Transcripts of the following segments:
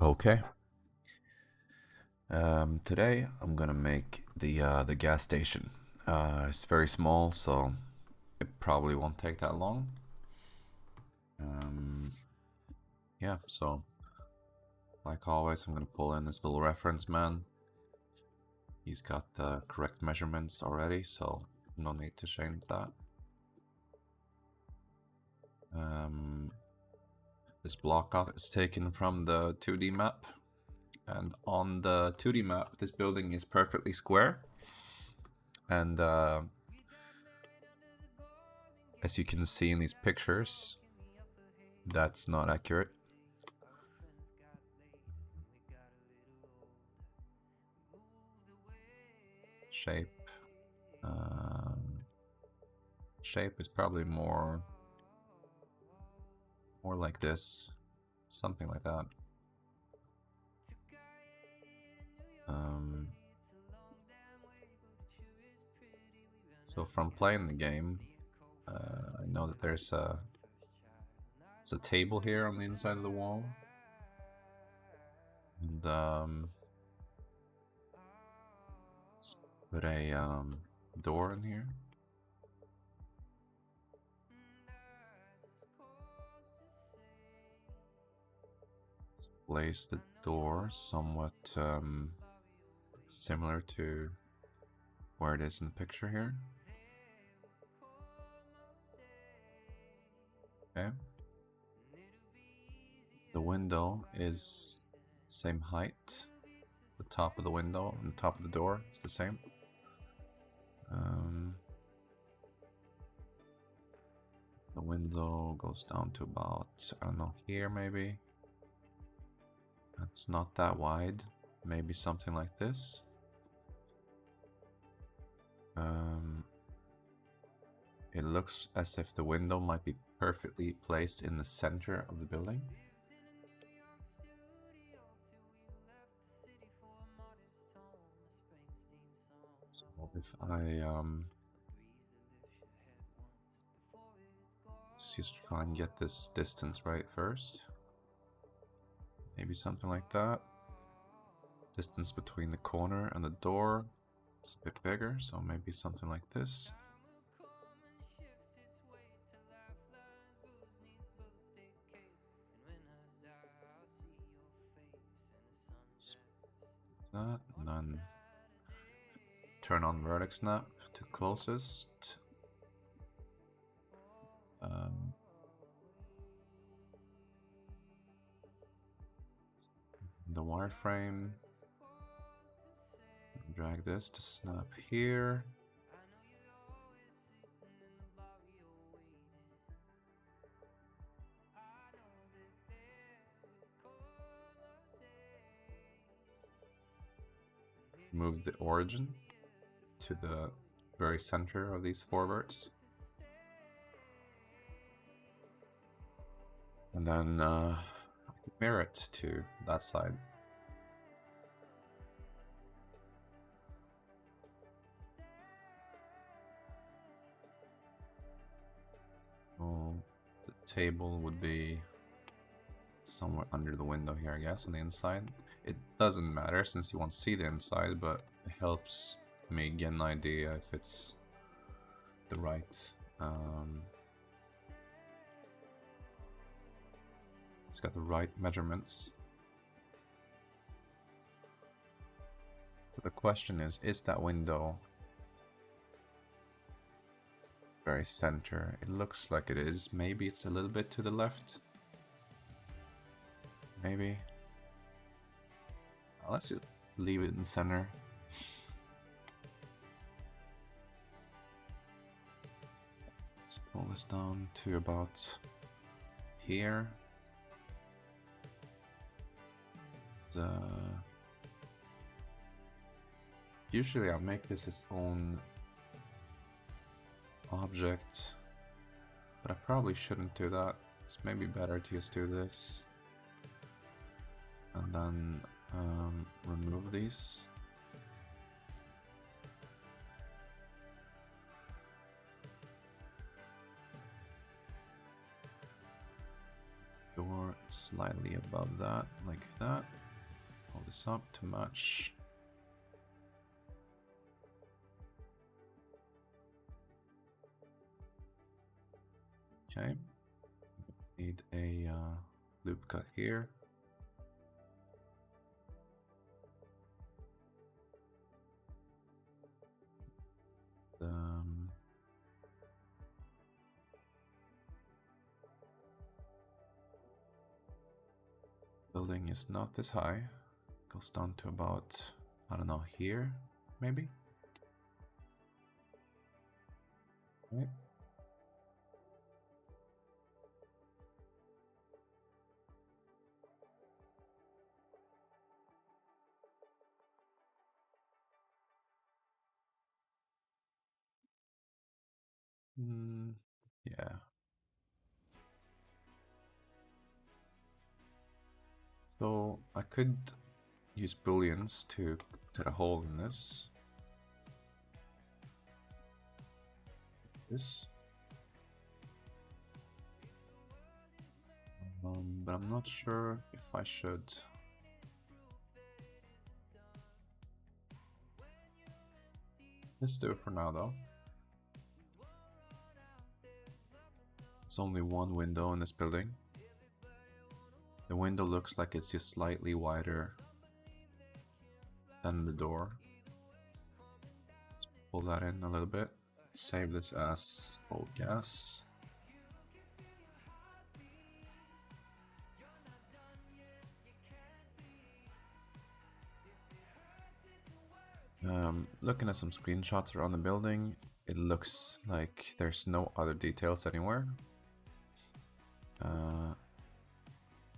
Okay. Today I'm gonna make the gas station. It's very small, so it probably won't take that long. Yeah, so like always, I'm gonna pull in this little reference man. He's got the correct measurements already, so no need to change that. This block out is taken from the 2D map, and on the 2D map, this building is perfectly square. And as you can see in these pictures, that's not accurate. Shape. Shape is probably more like this, something like that. So from playing the game, I know that there's a table here on the inside of the wall, and let's put a door in here. Let's place the door somewhat similar to where it is in the picture here. Okay. The window is same height. The top of the window and the top of the door is the same. The window goes down to about, I don't know, here maybe. It's not that wide. Maybe something like this. It looks as if the window might be perfectly placed in the center of the building. So if I let's just try and get this distance right first. Maybe something like that. Distance between the corner and the door is a bit bigger, so maybe something like this. That, and then turn on vertex snap to closest. The wireframe. Drag this to snap here. Move the origin to the very center of these four verts. And then mirror it to that side. Well, the table would be somewhere under the window here, I guess, on the inside. It doesn't matter since you won't see the inside, but it helps me get an idea if it's the right. It's got the right measurements. But the question is that window very center? It looks like it is. Maybe it's a little bit to the left. Maybe. Let's just leave it in center. Let's pull this down to about here. Usually I'll make this its own object, but I probably shouldn't do that. It's maybe better to just do this and then remove these. Door slightly above that, like that. Pull this up to match. Okay. Need a loop cut here. Building is not this high. Goes down to about, I don't know, here, maybe? Right. Yeah. So I could use booleans to cut a hole in this. But I'm not sure if I should. Let's do it for now, though. It's only one window in this building. The window looks like it's just slightly wider than the door. Let's pull that in a little bit. Save this as old gas. Looking at some screenshots around the building, it looks like there's no other details anywhere.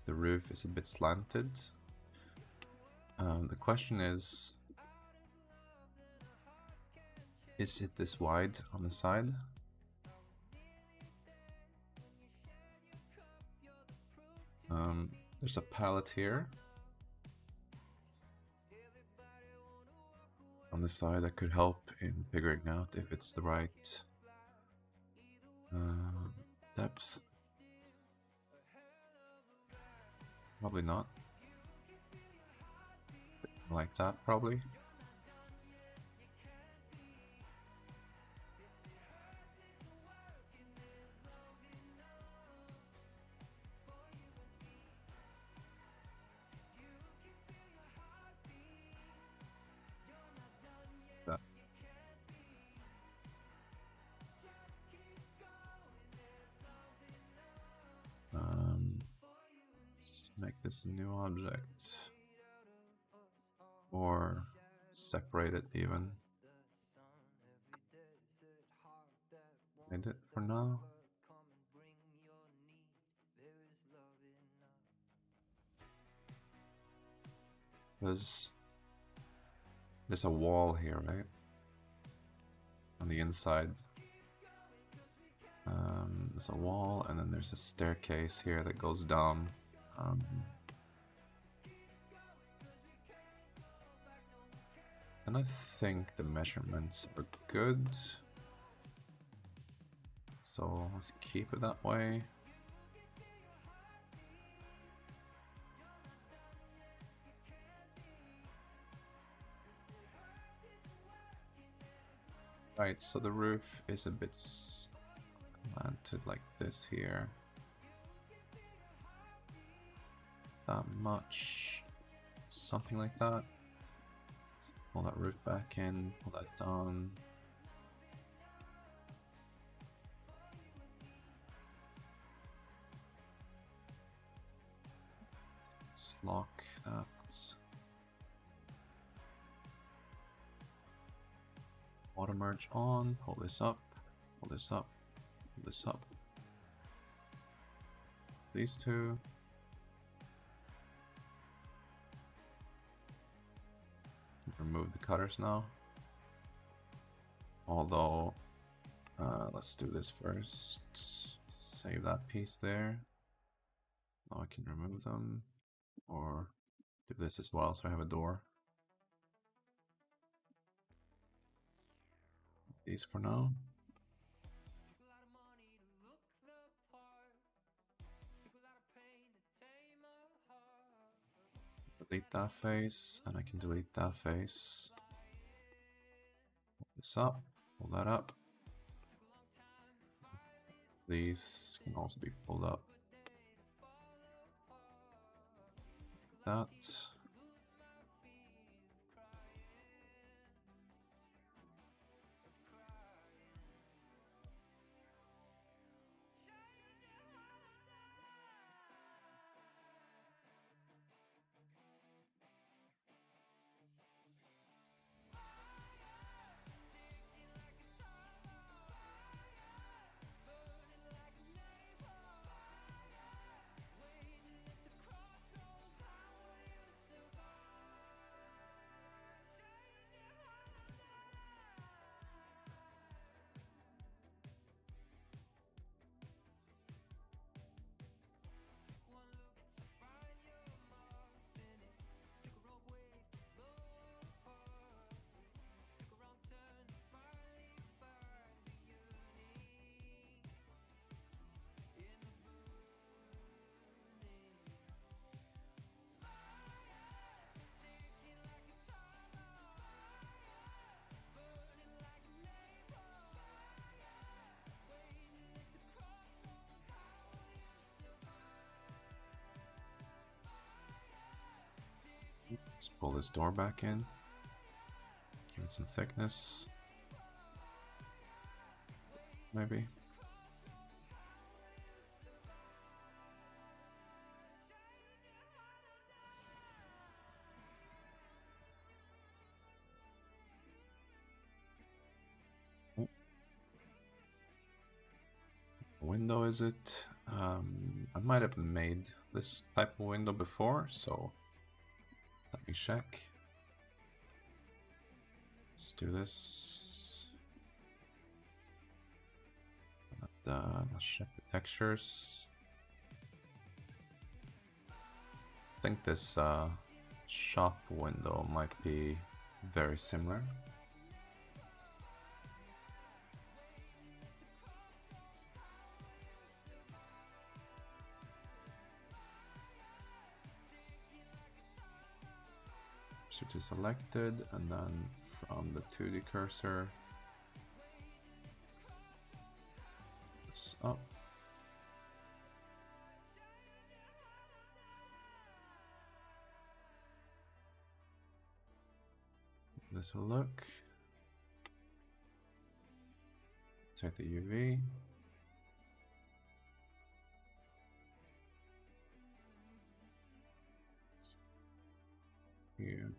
The roof is a bit slanted. The question is it this wide on the side? There's a pallet here on the side that could help in figuring out if it's the right depth. Probably not. Like that, probably. Let's make this a new object. Or separate it even. Made it for now. There's a wall here, right? On the inside. There's a wall, and then there's a staircase here that goes down. And I think the measurements are good. So let's keep it that way. Right, so the roof is a bit slanted like this here. That much. Something like that. Let's pull that roof back in, pull that down. Let's lock that. Auto merge on, pull this up, pull this up, pull this up. These two. Remove the cutters now. Although, let's do this first. Save that piece there. Now I can remove them. Or do this as well so I have a door. These for now. delete that face, and I can delete that face. Pull this up, pull that up. These can also be pulled up. That. Let's pull this door back in. Give it some thickness. Maybe. Window is it? I might have made this type of window before, so let me check. Let's do this. Let's check the textures. I think this shop window might be very similar. To selected, and then from the 2D cursor, this up. This will look. Take the UV. Here.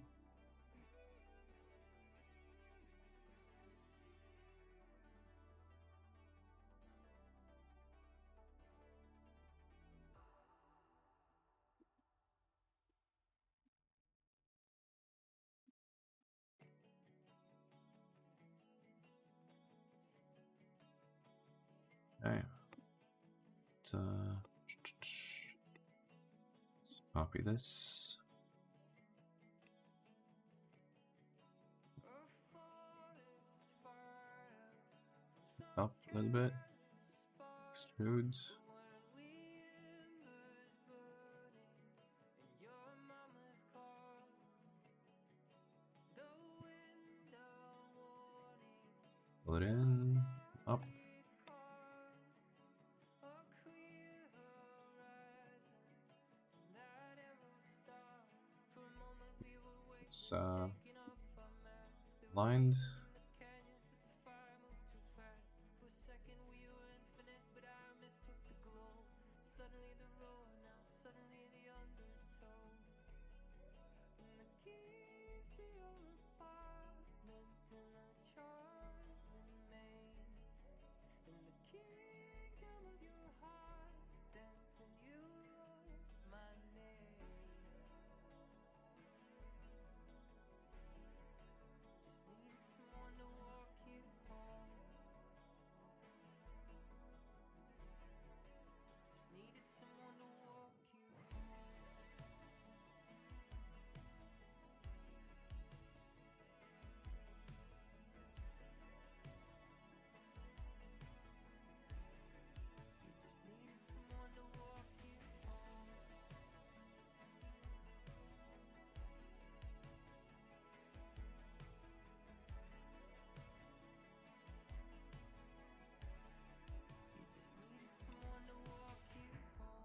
Okay. Let's copy this. Up a little bit. Extrude. Pull it in. Up. It's lined.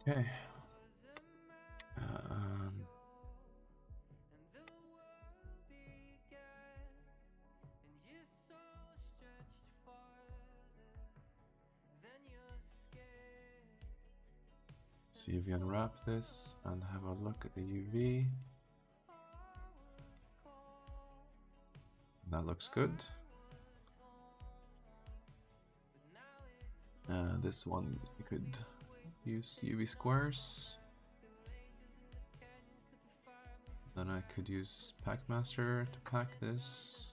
Okay. Um, see if you unwrap this and have a look at the UV. That looks good. This one you could use UV squares. Then I could use Packmaster to pack this.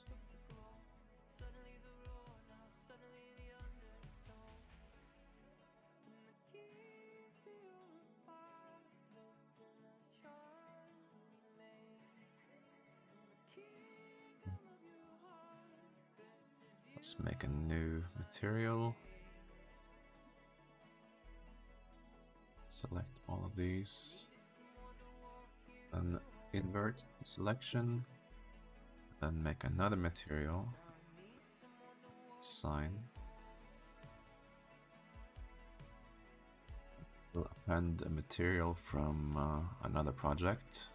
Let's make a new material. Select all of these. Then invert the selection. Then make another material. Sign. We'll append a material from another project.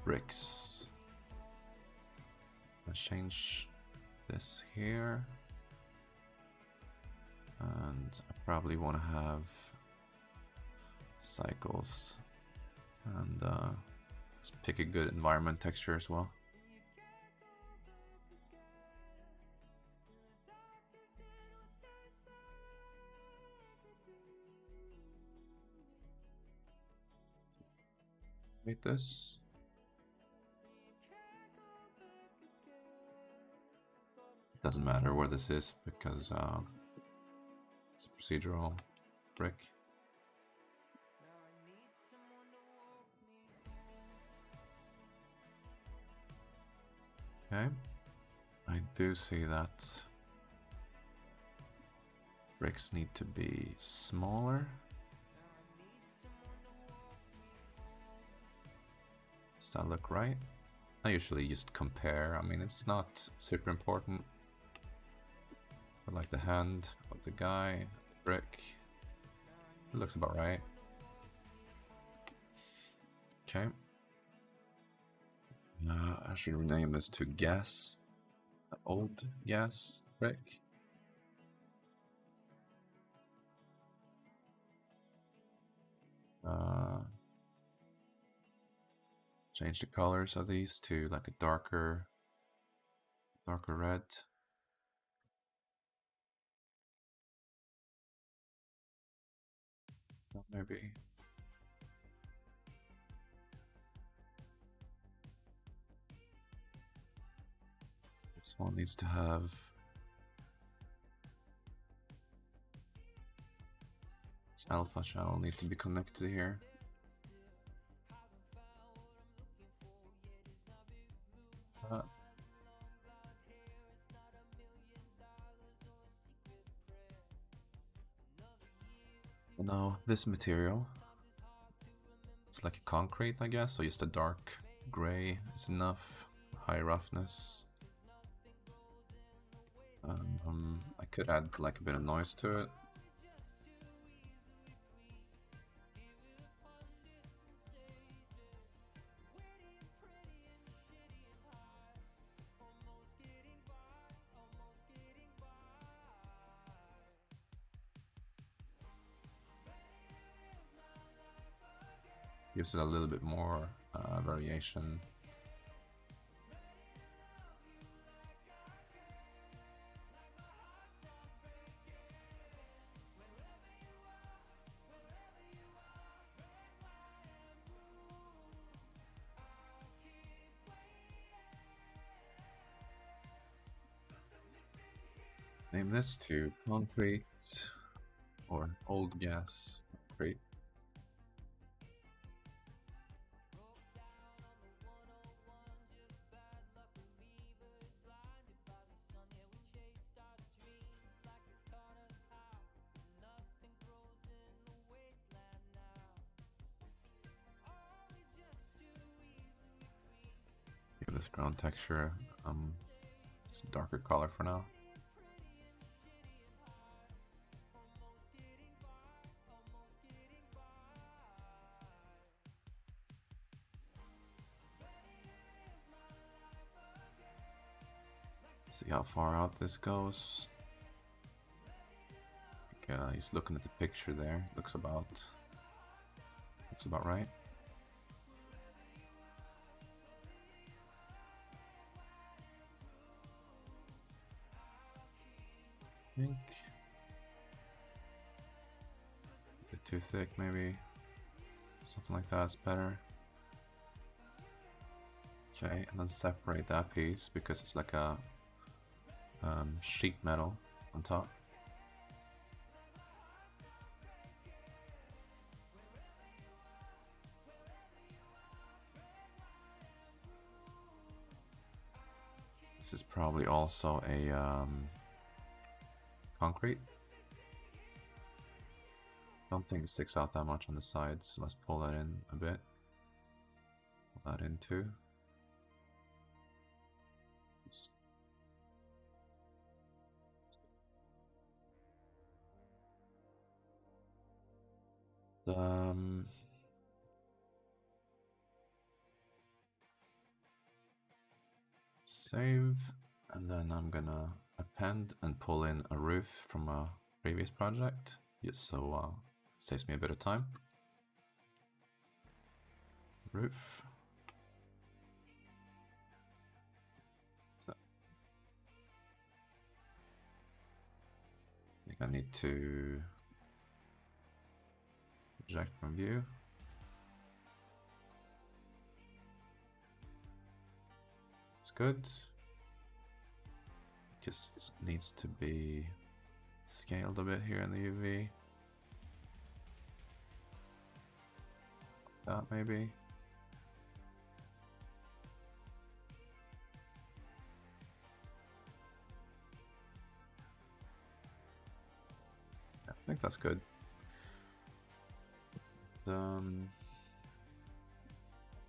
Bricks. I'll change this here. And I probably want to have cycles. And let's pick a good environment texture as well. Make this. Doesn't matter where this is because it's a procedural brick. Okay, I do see that bricks need to be smaller. Does that look right? I usually just compare. I mean, it's not super important. But like the hand of the guy, the brick, it looks about right. Okay. I should rename this to gas. Old gas brick. Change the colors of these to like a darker red. Maybe. This one needs to have its alpha channel needs to be connected here. Now this material, it's like a concrete, I guess, so just a dark gray is enough. High roughness. I could add like a bit of noise to it. Gives it a little bit more variation. Name this to concrete or old gas concrete. Let's give this ground texture just a darker color for now. See how far out this goes. He's looking at the picture there. Looks about right. I think a bit too thick, maybe something like that's better. Okay, and then separate that piece because it's like a sheet metal on top. This is probably also a concrete. Don't think it sticks out that much on the sides, so let's pull that in a bit. Pull that in too. Save, and then I'm gonna append and pull in a roof from a previous project, just so saves me a bit of time. Roof. So, I think I need to project from view. It's good. Just needs to be scaled a bit here in the UV. That maybe. I think that's good.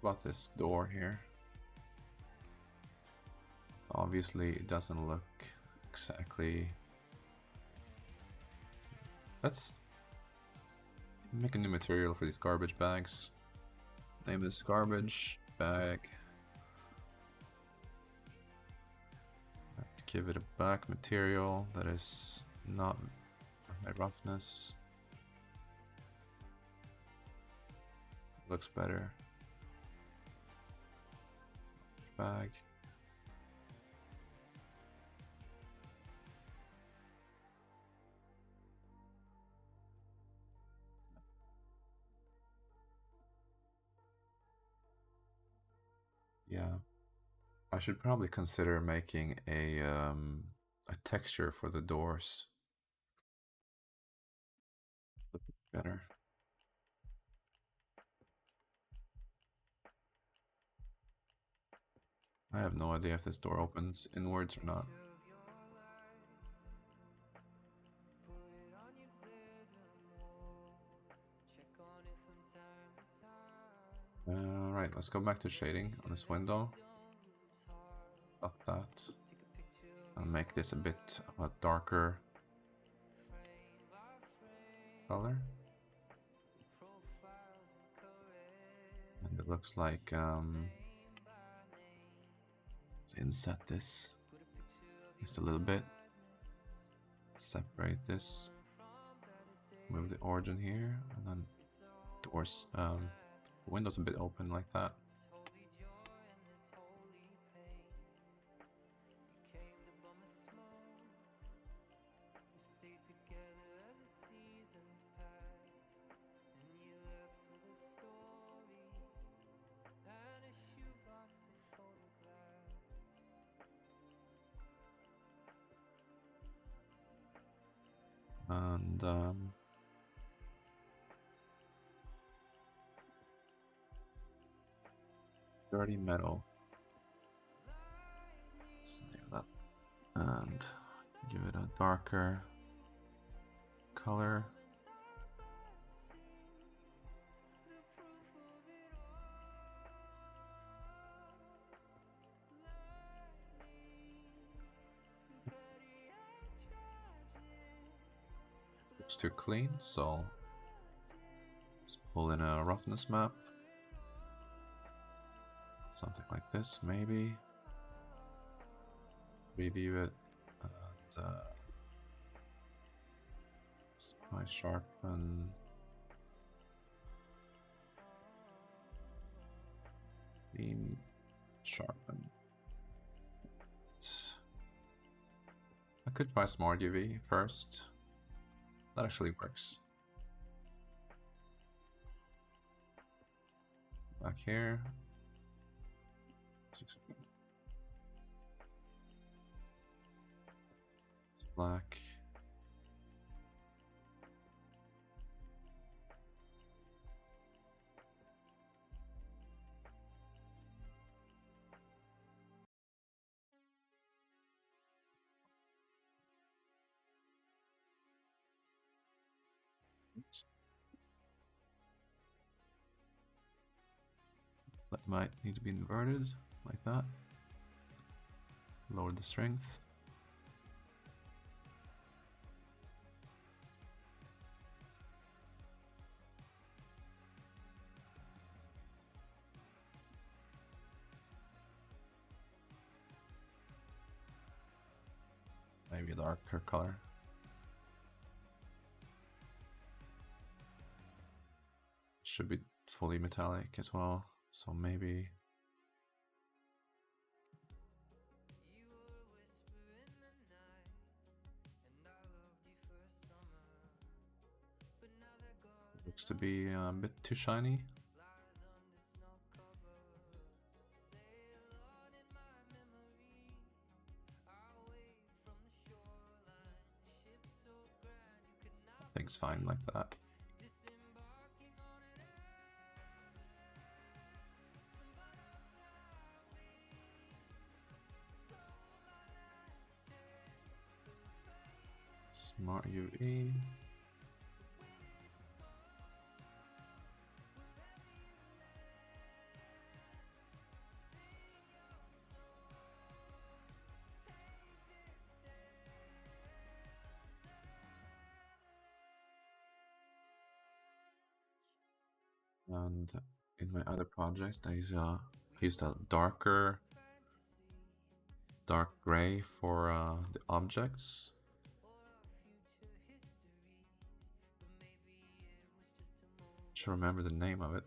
About this door here. Obviously, it doesn't look exactly. Let's make a new material for these garbage bags. Name this garbage bag. Give it a back material that is not high roughness. Looks better. Bag. Yeah, I should probably consider making a texture for the doors. Better. I have no idea if this door opens inwards or not. Right, let's go back to shading on this window. Got that. I'll make this a bit of a darker color. And it looks like let's inset this just a little bit. Separate this. Move the origin here, and then doors. The window's a bit open like that. And dirty metal. That. And give it a darker color. Looks too clean, so let's pull in a roughness map. Something like this, maybe. Review it. And, spy sharpen. Beam sharpen. I could try smart UV first. That actually works. Back here. It's black. That might need to be inverted, like that. Lower the strength. Maybe a darker color. Should be fully metallic as well, so maybe. Looks to be a bit too shiny. I think it's fine like that. Smart UV. And in my other project, I used a dark gray for the objects. Should remember the name of it.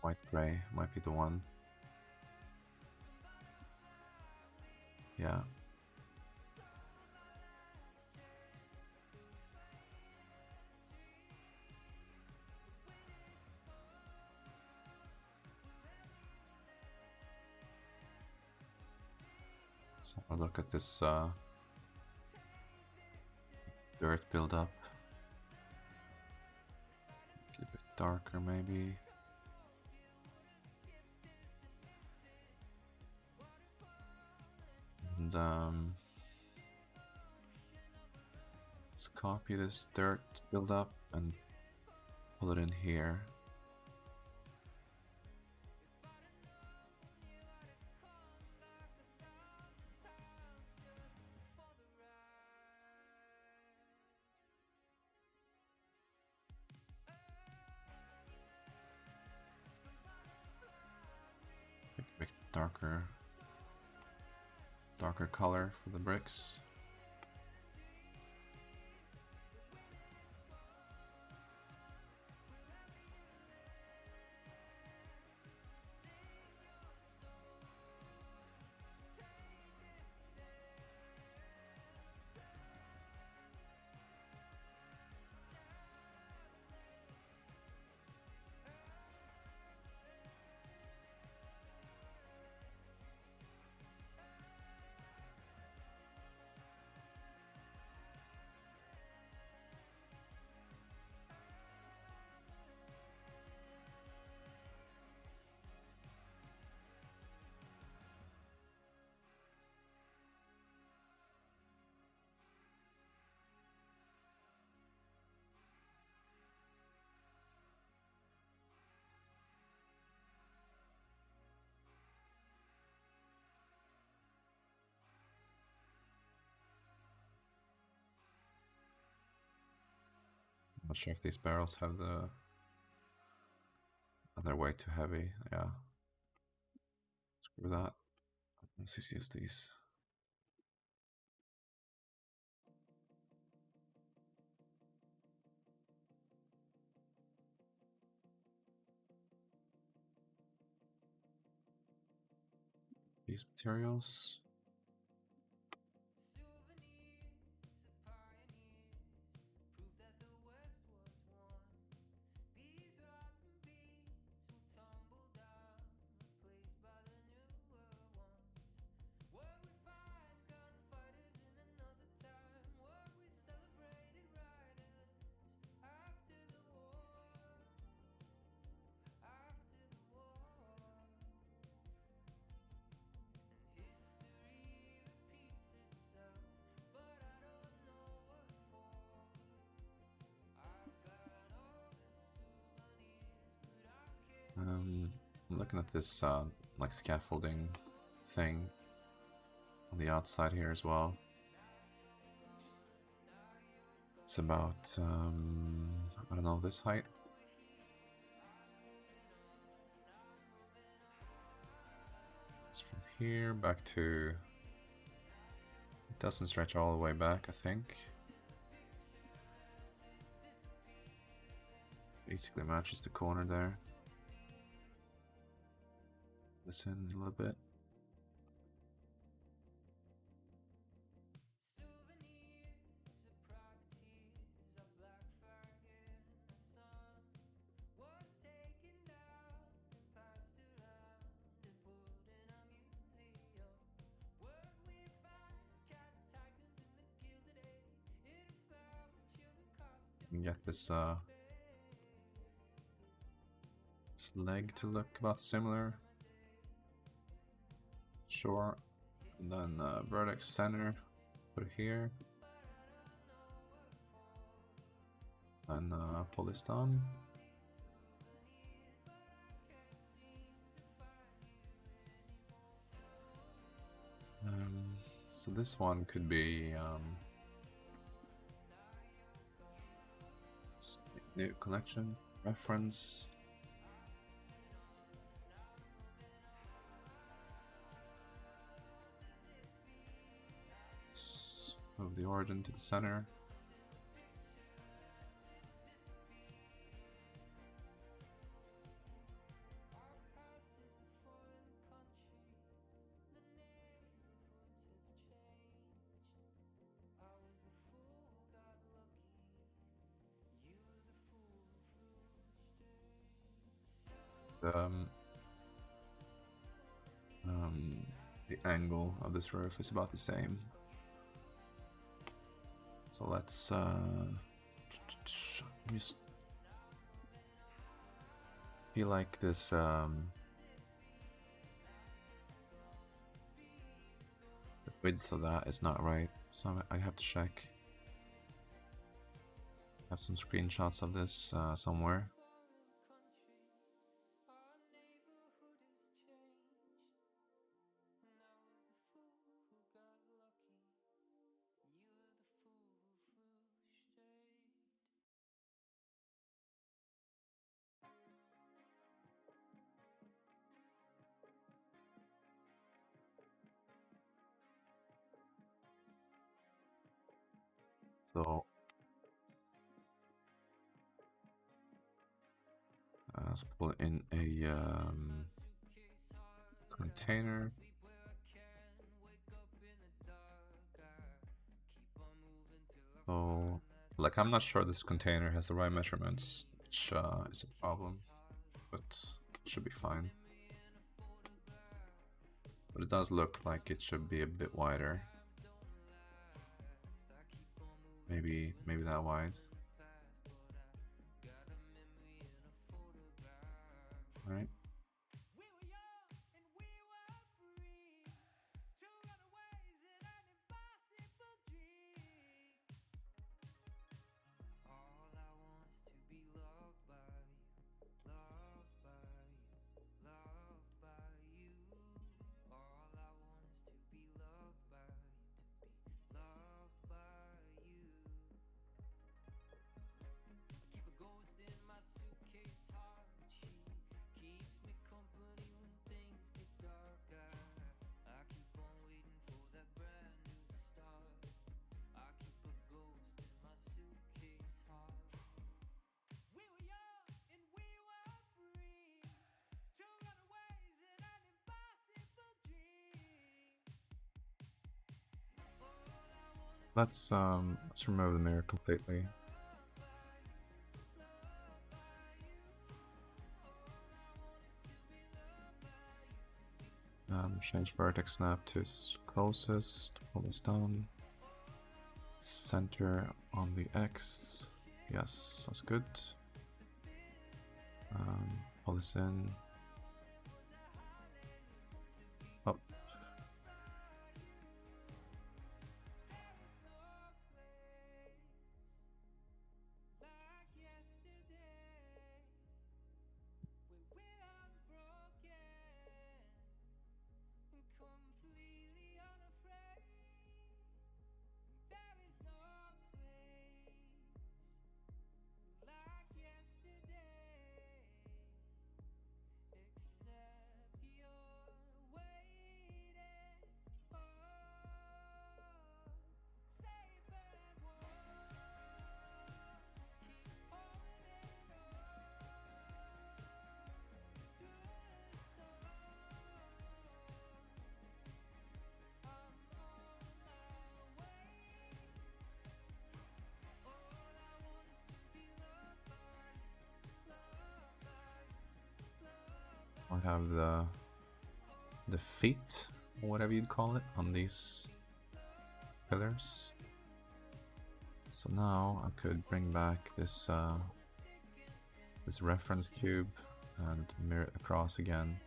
White gray might be the one. Yeah. Let's have a look at this dirt buildup. Get a bit darker maybe. And let's copy this dirt buildup and pull it in here. Make a bit darker color for the bricks. Not sure if these barrels have the... They're way too heavy, yeah. Screw that. Let's just use these. These materials. I'm looking at this like scaffolding thing on the outside here as well. It's about I don't know, this height. It's from here back to... It doesn't stretch all the way back, I think. Basically matches the corner there. This in a little bit. You can get this leg to look about similar. Sure. And then vertex center, put it here. And pull this down. So this one could be new collection reference. Move the origin to the center. The angle of this roof is about the same. So let's just feel like this the width of that is not right, so I have to check. I have some screenshots of this somewhere. So let's pull in a container. So, like, I'm not sure this container has the right measurements, which is a problem, but it should be fine. But it does look like it should be a bit wider. Maybe that wide. All right. Let's remove the mirror completely. Change vertex snap to closest. Pull this down. Center on the X. Yes, that's good. Pull this in. Up. I have the feet, or whatever you'd call it, on these pillars. So now I could bring back this this reference cube and mirror it across again.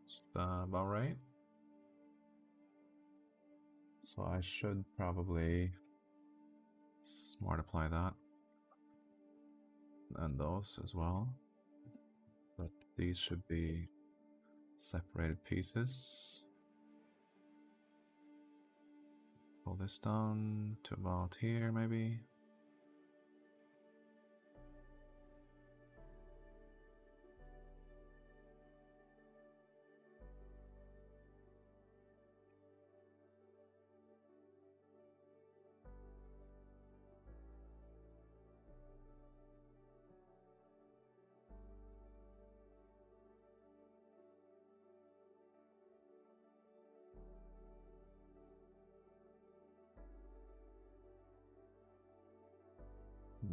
Is that about right? So I should probably multiply that and those as well, but these should be separated pieces. Pull this down to about here, maybe.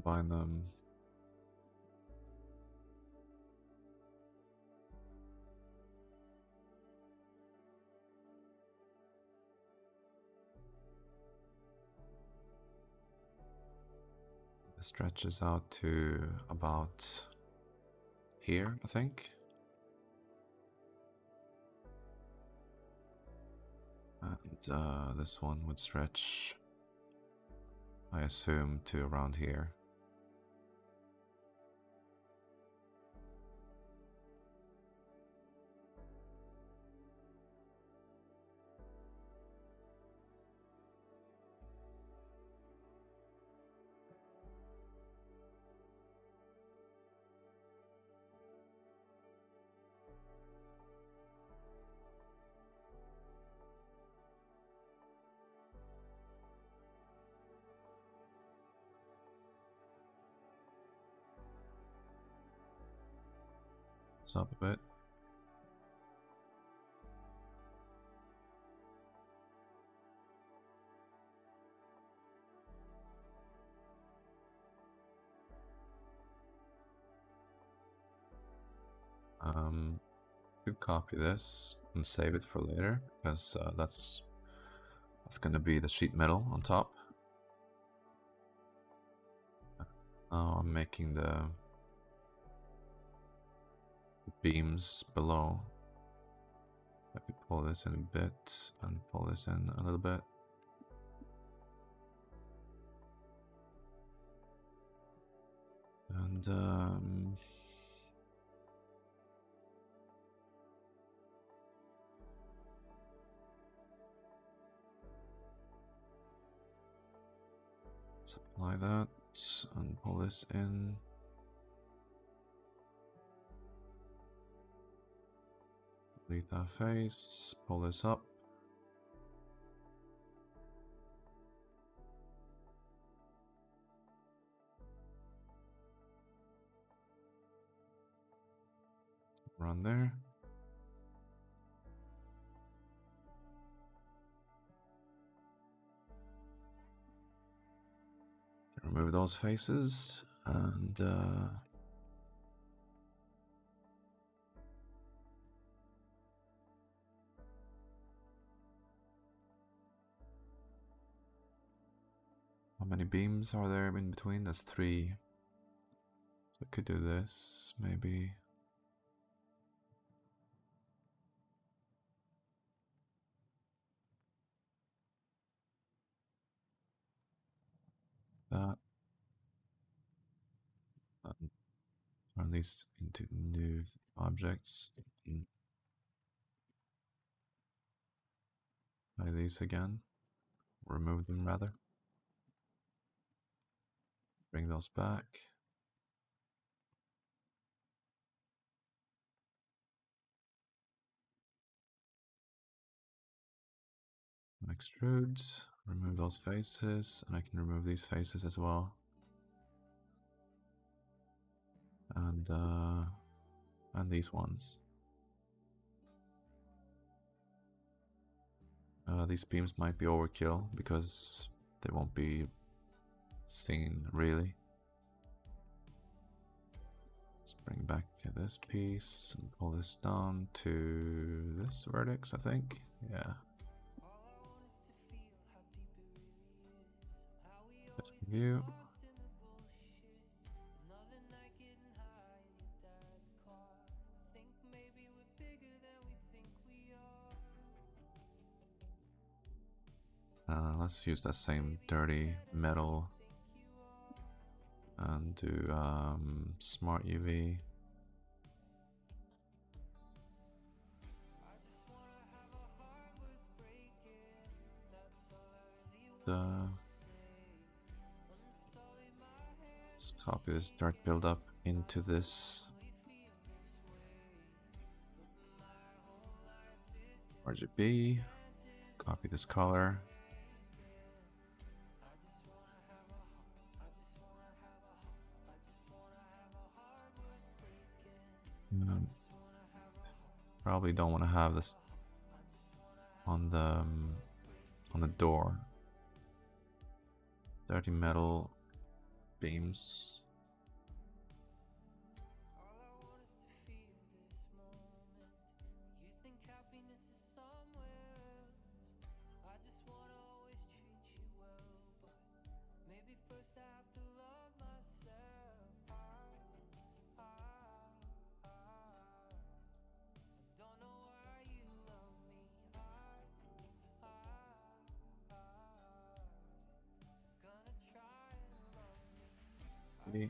Combine them. It stretches out to about here, I think. And this one would stretch, I assume, to around here. It's up a bit. Could copy this and save it for later, because that's gonna be the sheet metal on top. Now I'm making the beams below. I could pull this in a bit and pull this in a little bit. And Supply that and pull this in. Delete that face, pull this up. Run there. Remove those faces and how many beams are there in between? That's 3. So I could do this, maybe. That. Turn these into new objects. Try these again. Remove them rather. Bring those back. Extrude. Remove those faces, and I can remove these faces as well. And these ones. These beams might be overkill because they won't be seen really. Let's bring back to this piece and pull this down to this vertex, I think. Yeah. Let's review. Let's use that same dirty metal and do smart UV. Let's copy this dirt buildup into this RGB. Copy this color. Probably don't want to have this on the door. Dirty metal beams. Okay.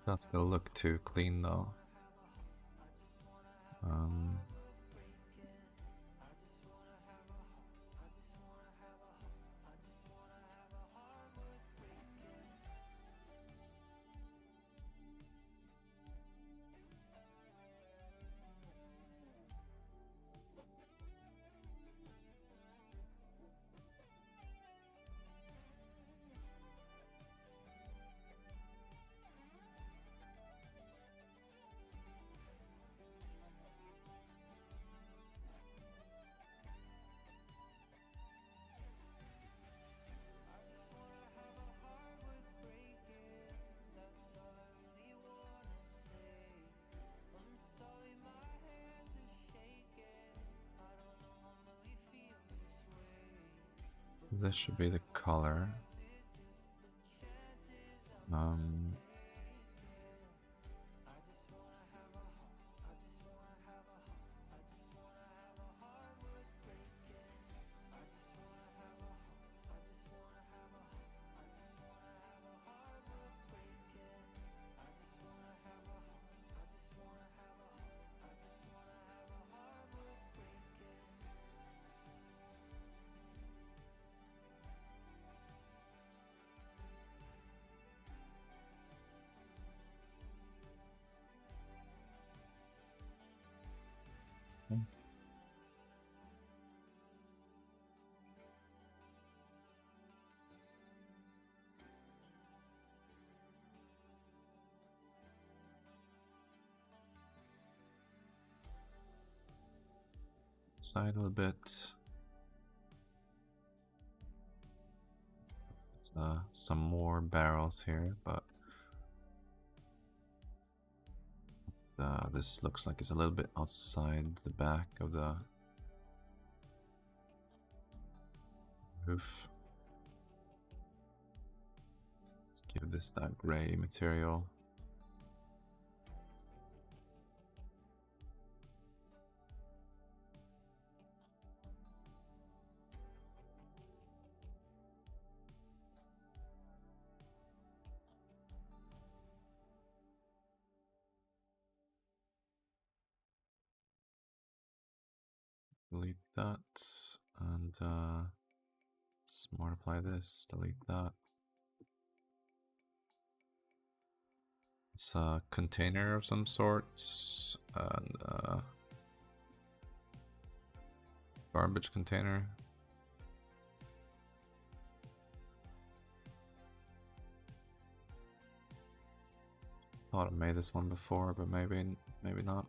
Does still look too clean though. This should be the color. side a little bit. Some more barrels here, but this looks like it's a little bit outside the back of the roof. Let's give this that gray material. Delete that, and let's multiply this, delete that. It's a container of some sorts, and garbage container. Thought I made this one before, but maybe not.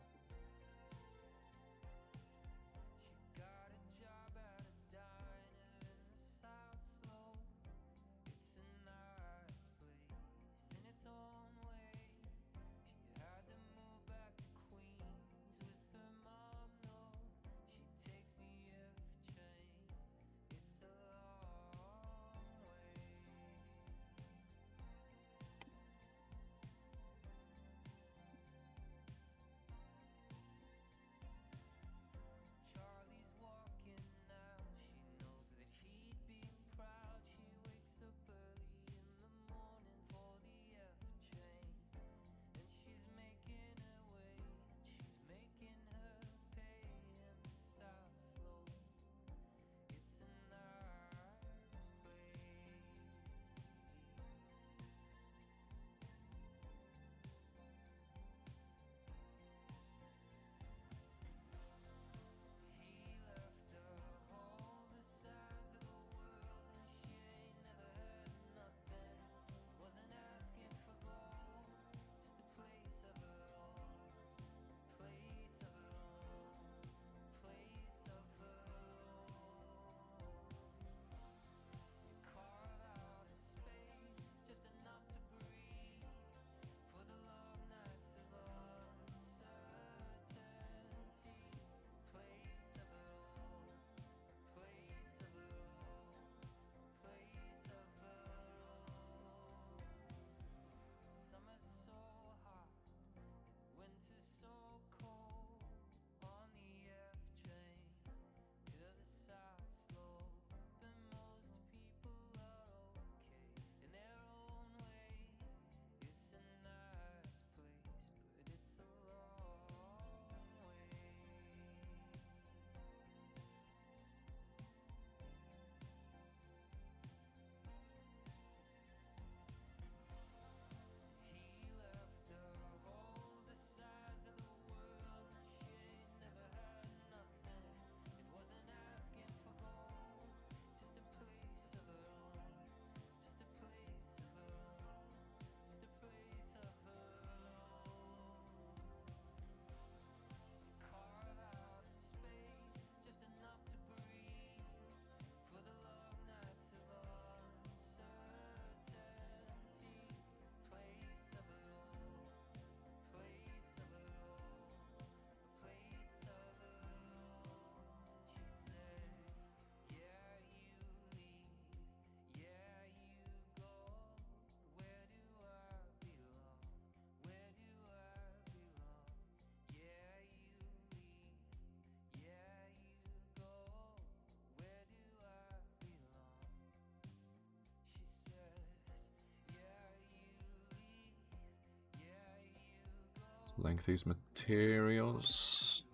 Link these materials.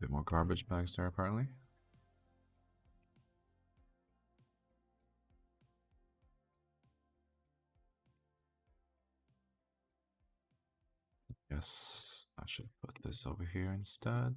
Bit more garbage bags there, apparently. Yes, I should put this over here instead.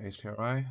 HDRI.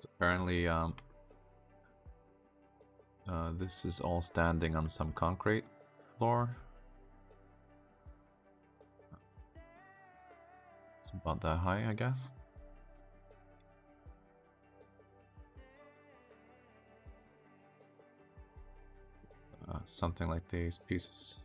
So apparently, this is all standing on some concrete floor. It's about that high, I guess. Something like these pieces.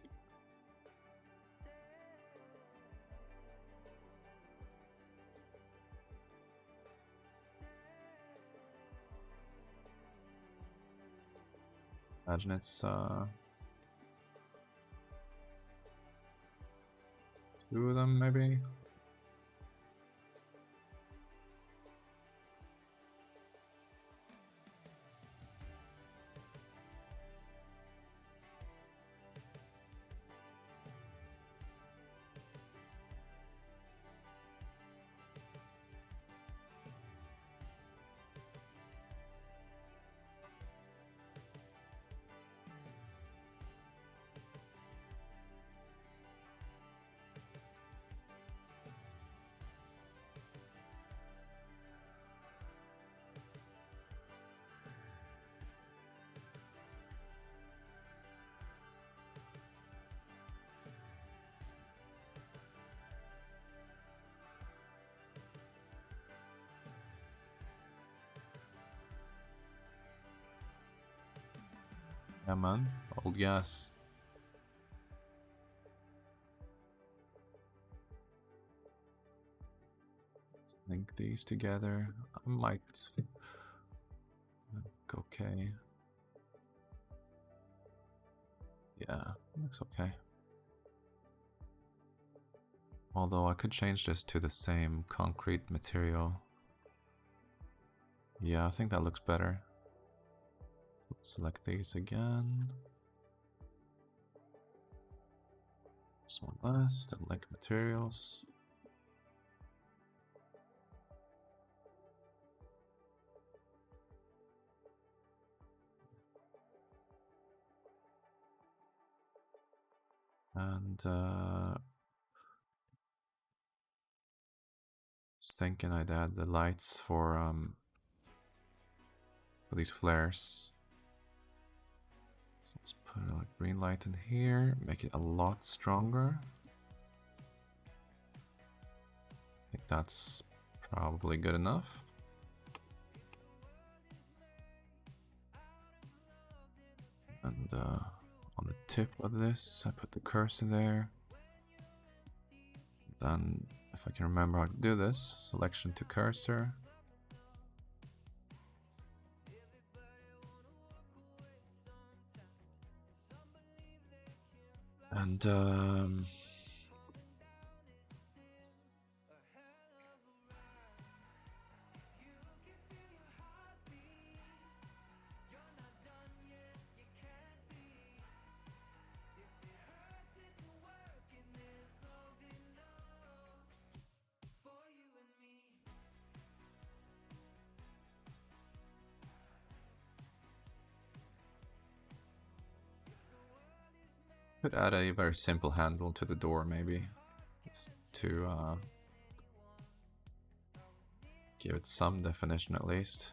Imagine it's two of them, maybe. Yeah, man. Old gas. Let's link these together. I might. Okay. Yeah, looks okay. Although I could change this to the same concrete material. Yeah, I think that looks better. Select these again. This one last, and link materials. And I was thinking I'd add the lights for these flares. So let's put a green light in here, make it a lot stronger. I think that's probably good enough. And on the tip of this, I put the cursor there. Then, if I can remember how to do this, selection to cursor. And could add a very simple handle to the door, maybe, just to give it some definition at least.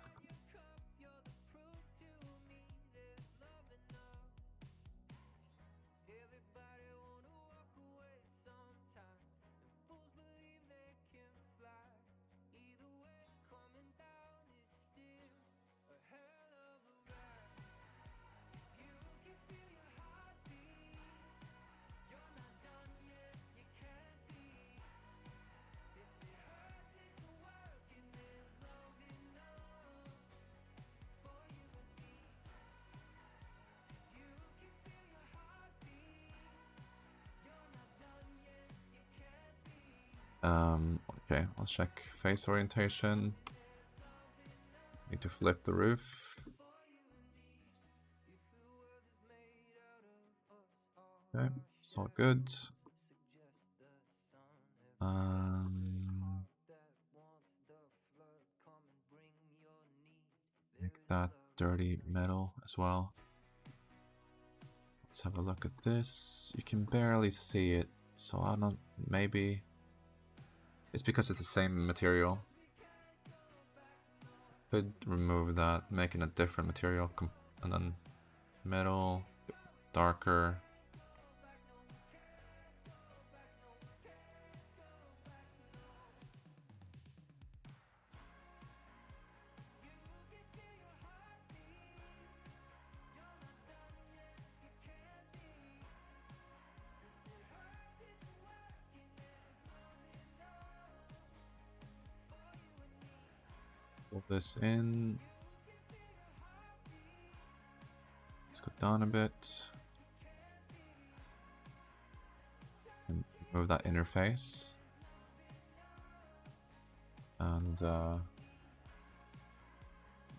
Okay, let's check face orientation. Need to flip the roof. Okay, it's all good. Make that dirty metal as well. Let's have a look at this. You can barely see it, so I don't. Maybe it's because it's the same material. Could remove that, making a different material, and then metal, darker. Pull this in. Let's go down a bit. And remove that interface. And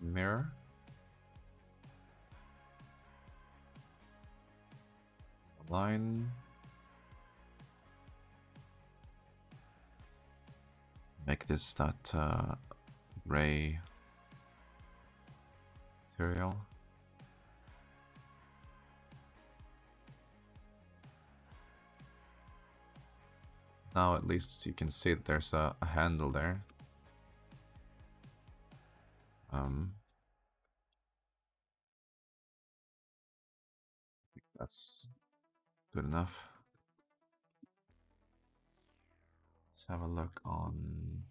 mirror. Line. Make this that gray material. Now at least you can see that there's a handle there. That's good enough. Let's have a look on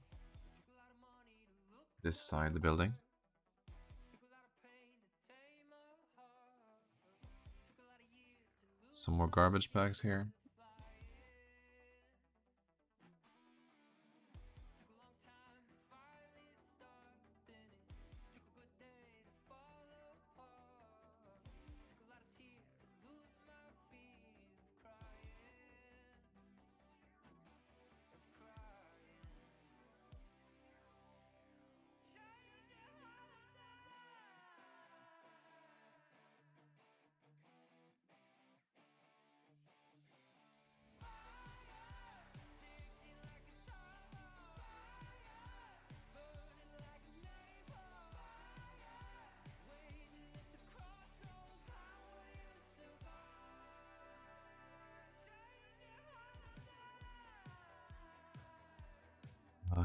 this side of the building. Some more garbage bags here.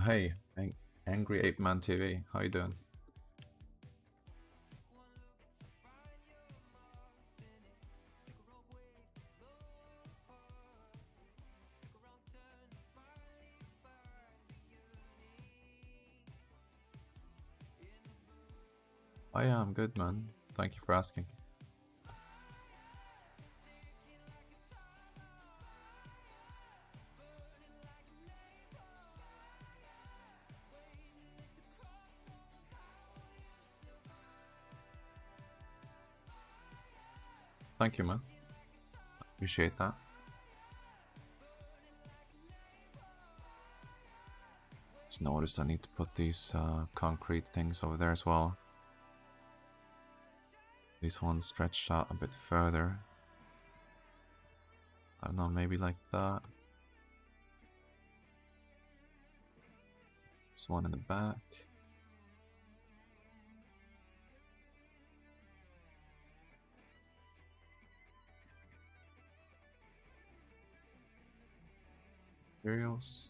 Hey, Angry Ape Man TV, how you doing? Oh yeah, I'm good, man. Thank you for asking. Thank you, man. Appreciate that. Just noticed I need to put these concrete things over there as well. These ones stretched out a bit further. I don't know, maybe like that. There's one in the back. Materials.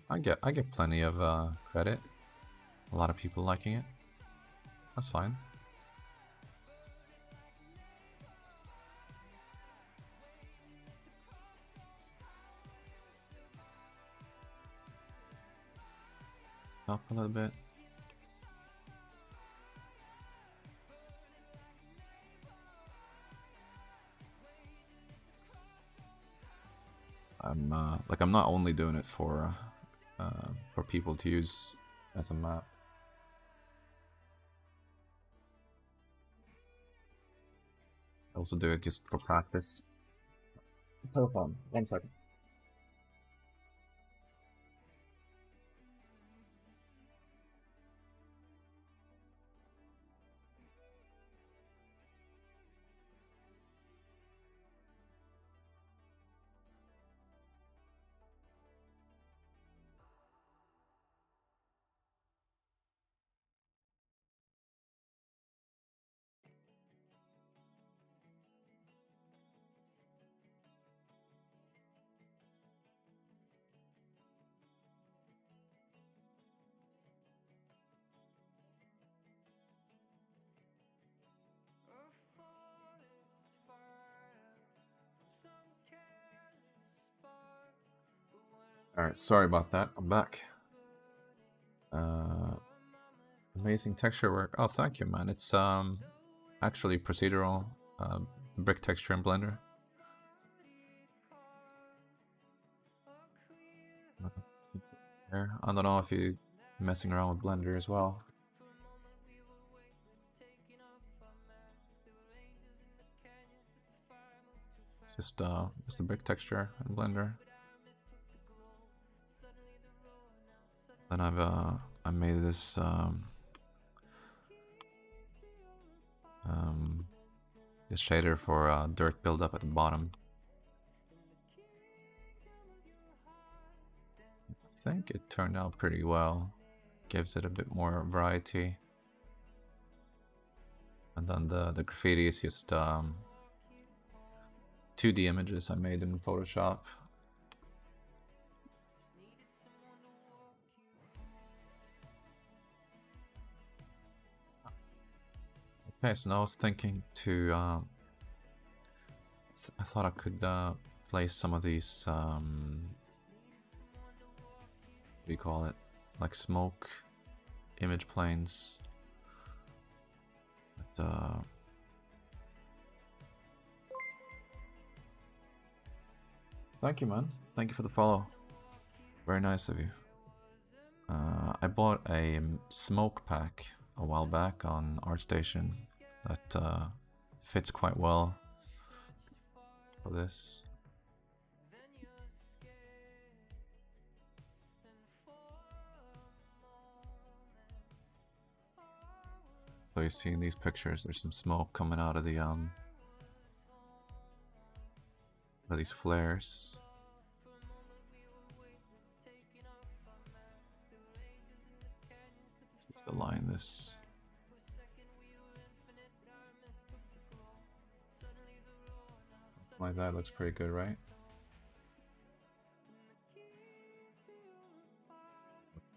I get plenty of credit. A lot of people liking it. That's fine. Stop a little bit. I'm not only doing it for people to use as a map. I also do it just for practice. Hold on, 1 second. Alright, sorry about that. I'm back. Amazing texture work. Oh, thank you, man. It's actually procedural brick texture in Blender. I don't know if you're messing around with Blender as well. It's just a brick texture in Blender. Then I made this this shader for dirt buildup at the bottom. I think it turned out pretty well. Gives it a bit more variety. And then the graffiti is just 2D images I made in Photoshop. Okay, so now I was thinking to I thought I could place some of these what do you call it, like smoke image planes. But, thank you, man. Thank you for the follow. Very nice of you. I bought a smoke pack a while back on ArtStation that fits quite well for this. So you see in these pictures, there's some smoke coming out of the these flares. Let's align this. Like that looks pretty good, right?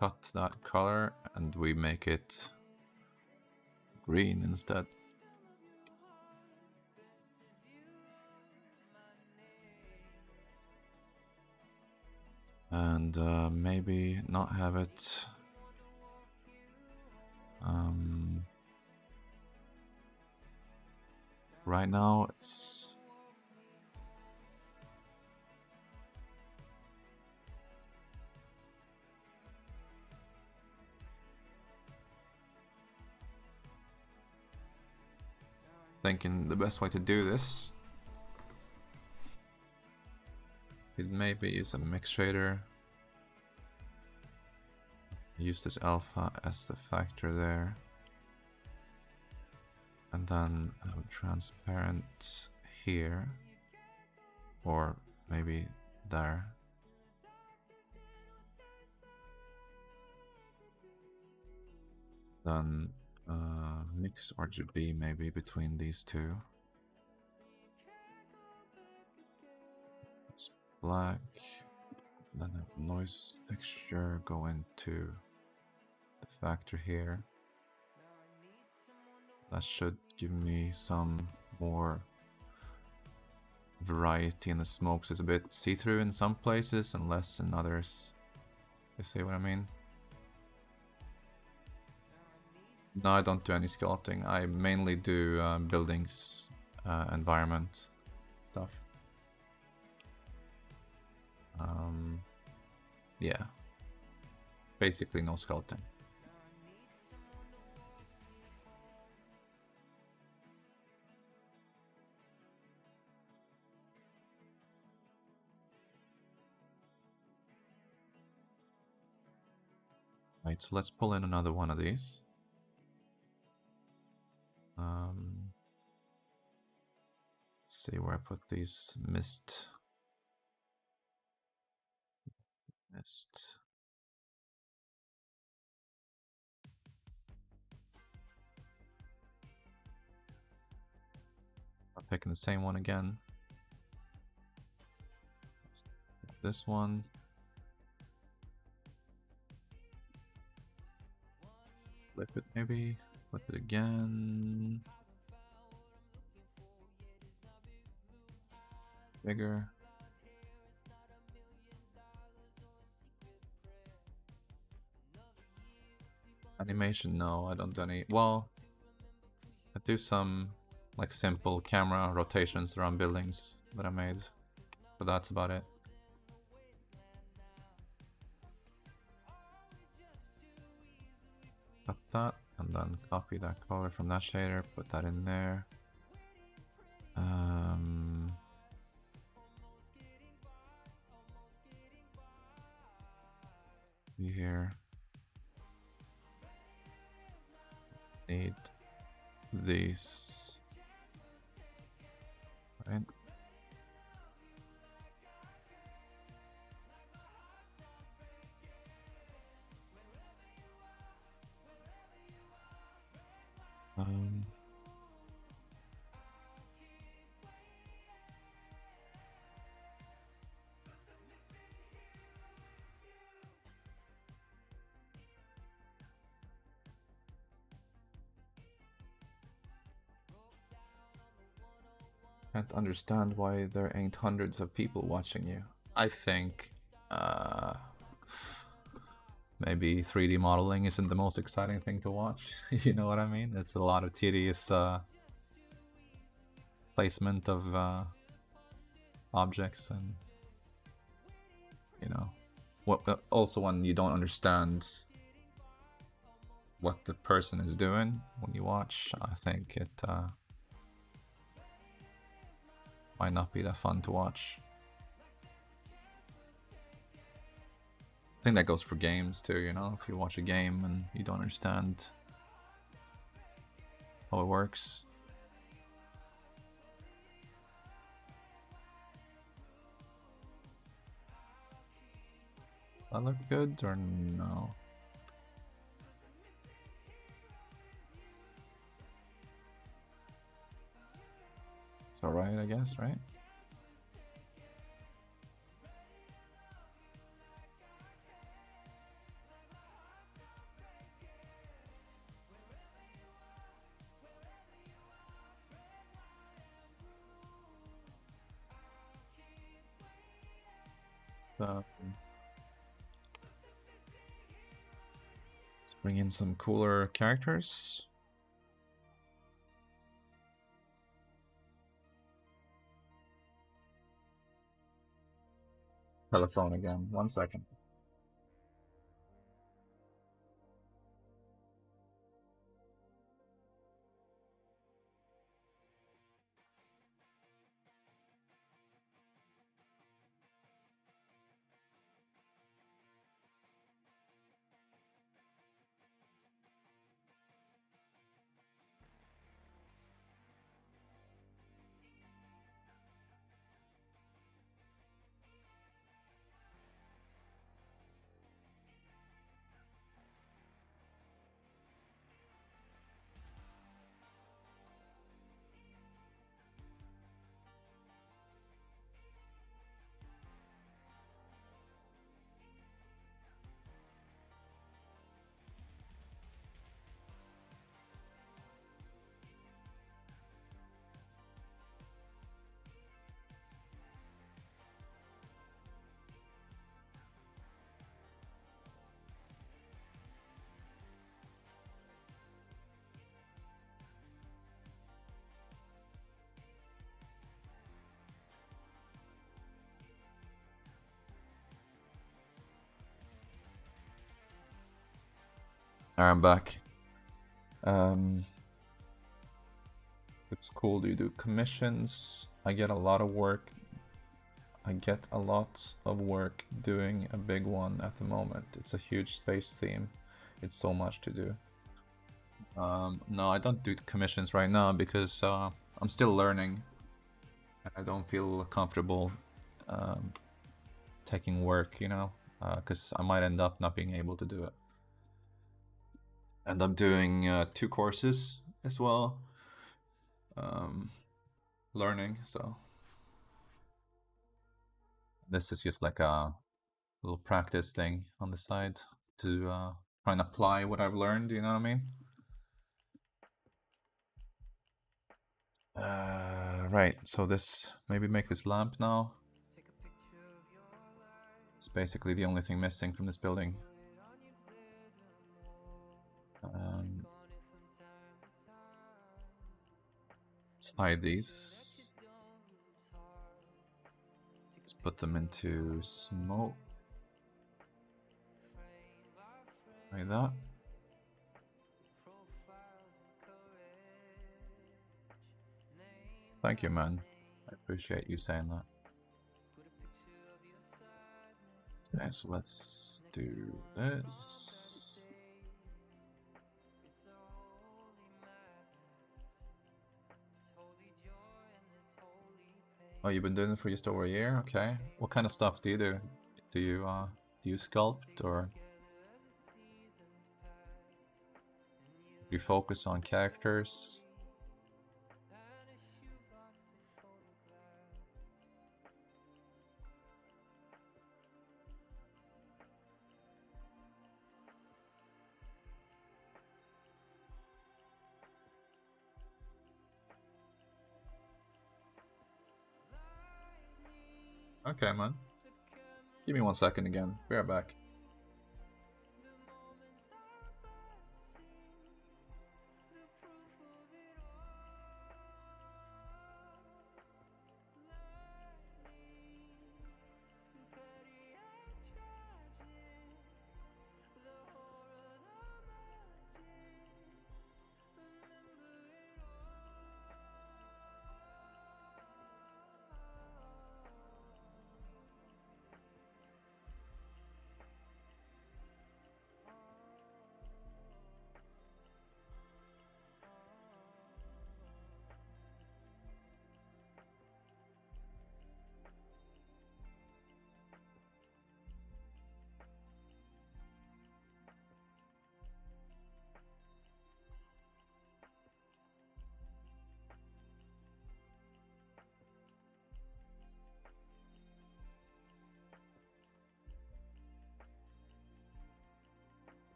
Cut that color and we make it green instead. And maybe not have it right now. It's thinking the best way to do this. Could maybe use a mix shader. Use this alpha as the factor there. And then have a transparent here. Or maybe there. Then mix RGB maybe between these two. It's black. Then a noise texture go into the factor here. That should give me some more variety in the smokes. It's a bit see-through in some places and less in others. You see what I mean? No, I don't do any sculpting. I mainly do buildings, environment stuff. Yeah. Basically no sculpting. Right, so let's pull in another one of these. See where I put these mist. I'm picking the same one again. This one. Flip it maybe. Flip it again. Bigger. Animation, no, I don't do any. Well, I do some like simple camera rotations around buildings that I made, but that's about it. Cut that, and then copy that color from that shader, put that in there. Here. Need these. Right. Can't understand why there ain't hundreds of people watching you. I think maybe 3D modeling isn't the most exciting thing to watch. You know what I mean? It's a lot of tedious placement of objects, and you know, what also when you don't understand what the person is doing when you watch, I think it might not be that fun to watch. I think that goes for games too, you know, if you watch a game and you don't understand how it works. That look good or no? It's alright, I guess, right? So, let's bring in some cooler characters. Telephone again, 1 second. Alright, I'm back. It's cool. Do you do commissions? I get a lot of work. I get a lot of work doing a big one at the moment. It's a huge space theme. It's so much to do. No, I don't do commissions right now because I'm still learning. I don't feel comfortable taking work, you know, because I might end up not being able to do it. And I'm doing 2 courses as well, learning, so this is just like a little practice thing on the side to try and apply what I've learned, you know what I mean? Right, so this, maybe make this lamp now. It's basically the only thing missing from this building. hide these. Let's put them into smoke. Like that. Thank you, man. I appreciate you saying that. Okay, so let's do this. Oh, you've been doing it for just over a year? Okay. What kind of stuff do you do? Do you sculpt, or do you focus on characters? Okay, man. Give me 1 second again. Be right back.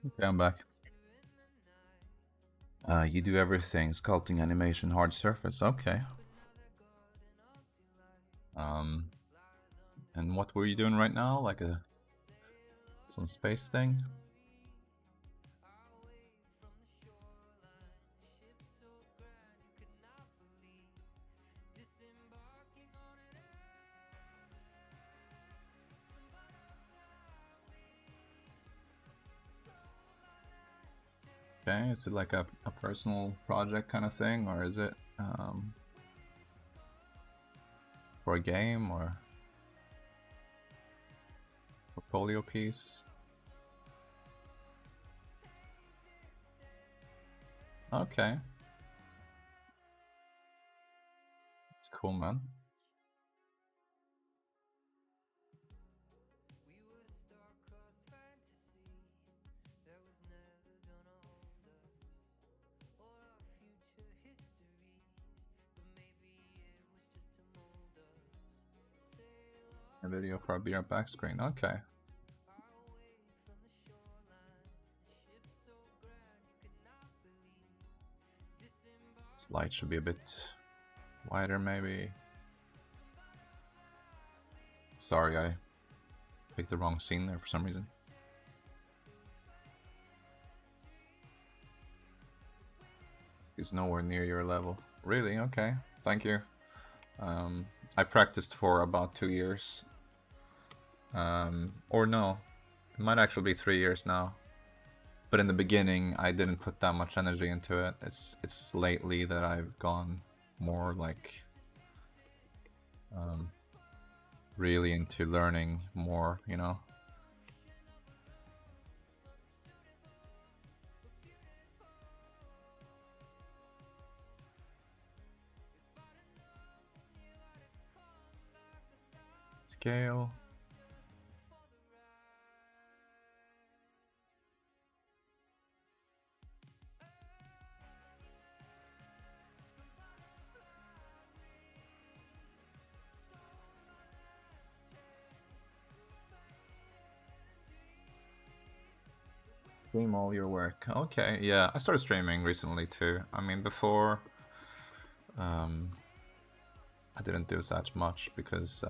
Okay, I'm back. You do everything: sculpting, animation, hard surface. Okay. And what were you doing right now? Like some space thing? Okay, is it like a personal project kind of thing, or is it for a game or portfolio piece? Okay. It's cool, man. A video for a beer back screen. Okay. This light should be a bit wider, maybe. Sorry, I picked the wrong scene there for some reason. He's nowhere near your level. Really? Okay. Thank you. I practiced for about 2 years. Or no, it might actually be 3 years now. But in the beginning, I didn't put that much energy into it. It's lately that I've gone more like really into learning more, you know? Scale. Stream all your work. Okay, yeah, I started streaming recently too. I mean, before, I didn't do that much because,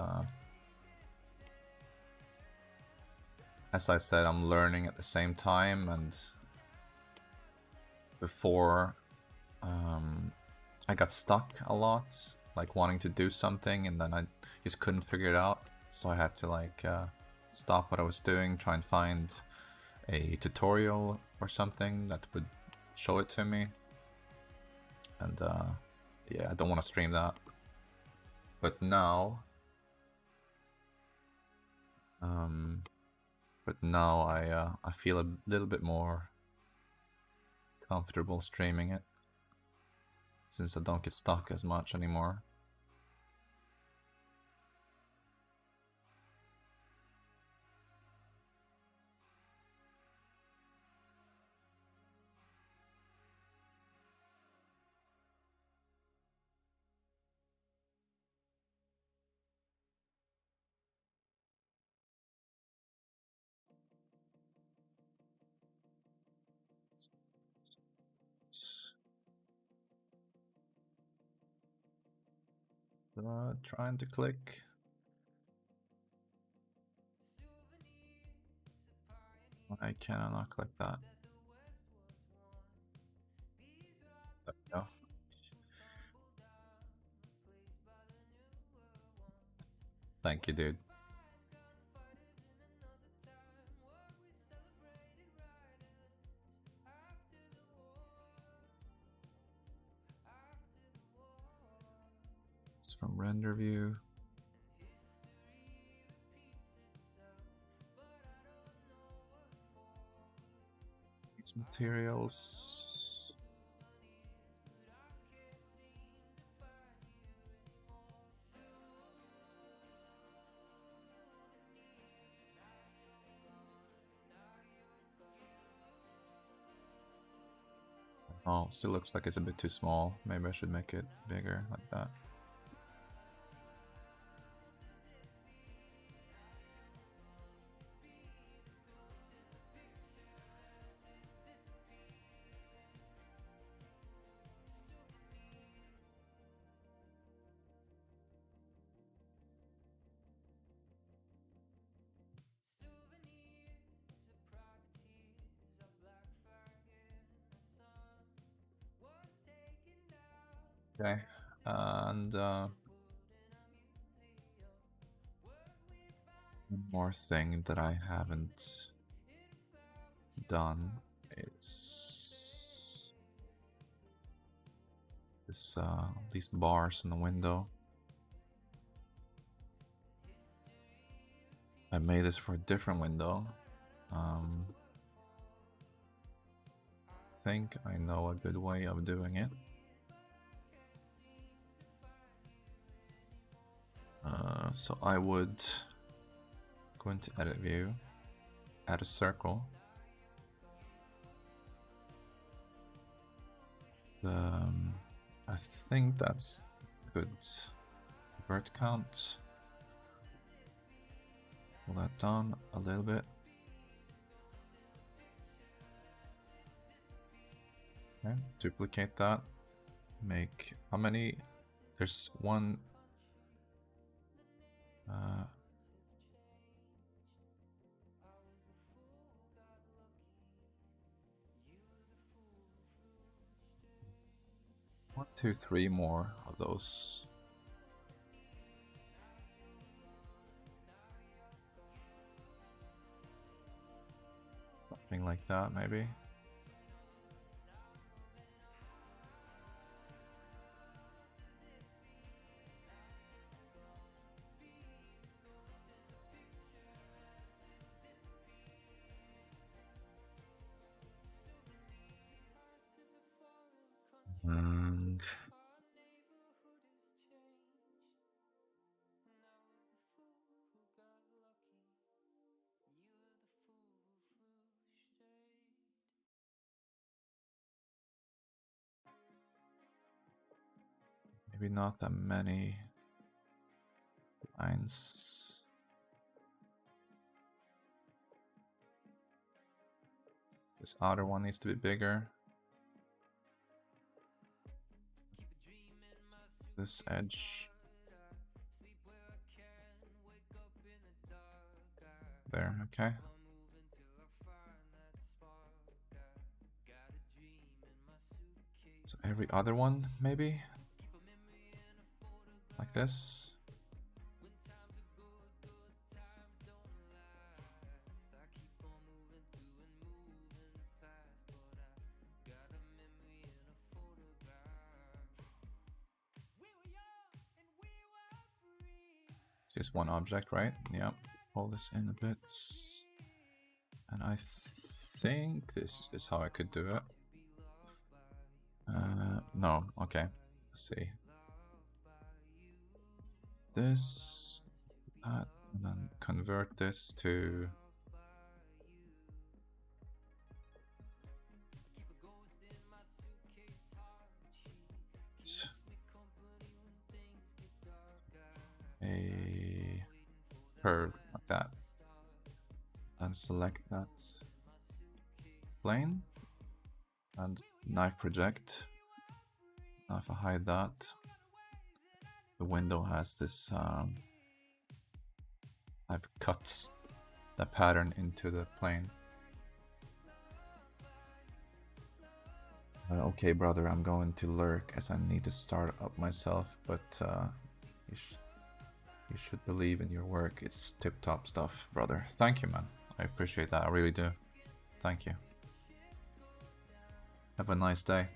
as I said, I'm learning at the same time, and before, I got stuck a lot, like wanting to do something, and then I just couldn't figure it out. So I had to like stop what I was doing, try and find a tutorial or something that would show it to me. And yeah, I don't want to stream that. But now, I feel a little bit more comfortable streaming it, since I don't get stuck as much anymore. Trying to click. Why can I not click that? There we go. Thank you, dude. It's from render view. These materials. Oh, still looks like it's a bit too small. Maybe I should make it bigger, like that. Okay, and one more thing that I haven't done is this these bars in the window. I made this for a different window. Think I know a good way of doing it. So I would go into edit view, add a circle. I think that's good. Vert count. Pull that down a little bit. Okay, duplicate that. Make how many? There's one. 1, 2, 3 more of those. Something like that, maybe. long. Maybe not that many lines. This outer one needs to be bigger. This edge. There, okay. So every other one, maybe? Like this. So it's one object, right? Yeah. Pull this in a bit. And I think this is how I could do it. No, okay. Let's see. This, that, and then convert this to a curve like that. And select that plane and knife project. Now if I hide that, the window has this I've cut the pattern into the plane. Okay, brother, I'm going to lurk as I need to start up myself, but you should believe in your work. It's tip-top stuff, brother. Thank you, man. I appreciate that. I really do. Thank you. Have a nice day.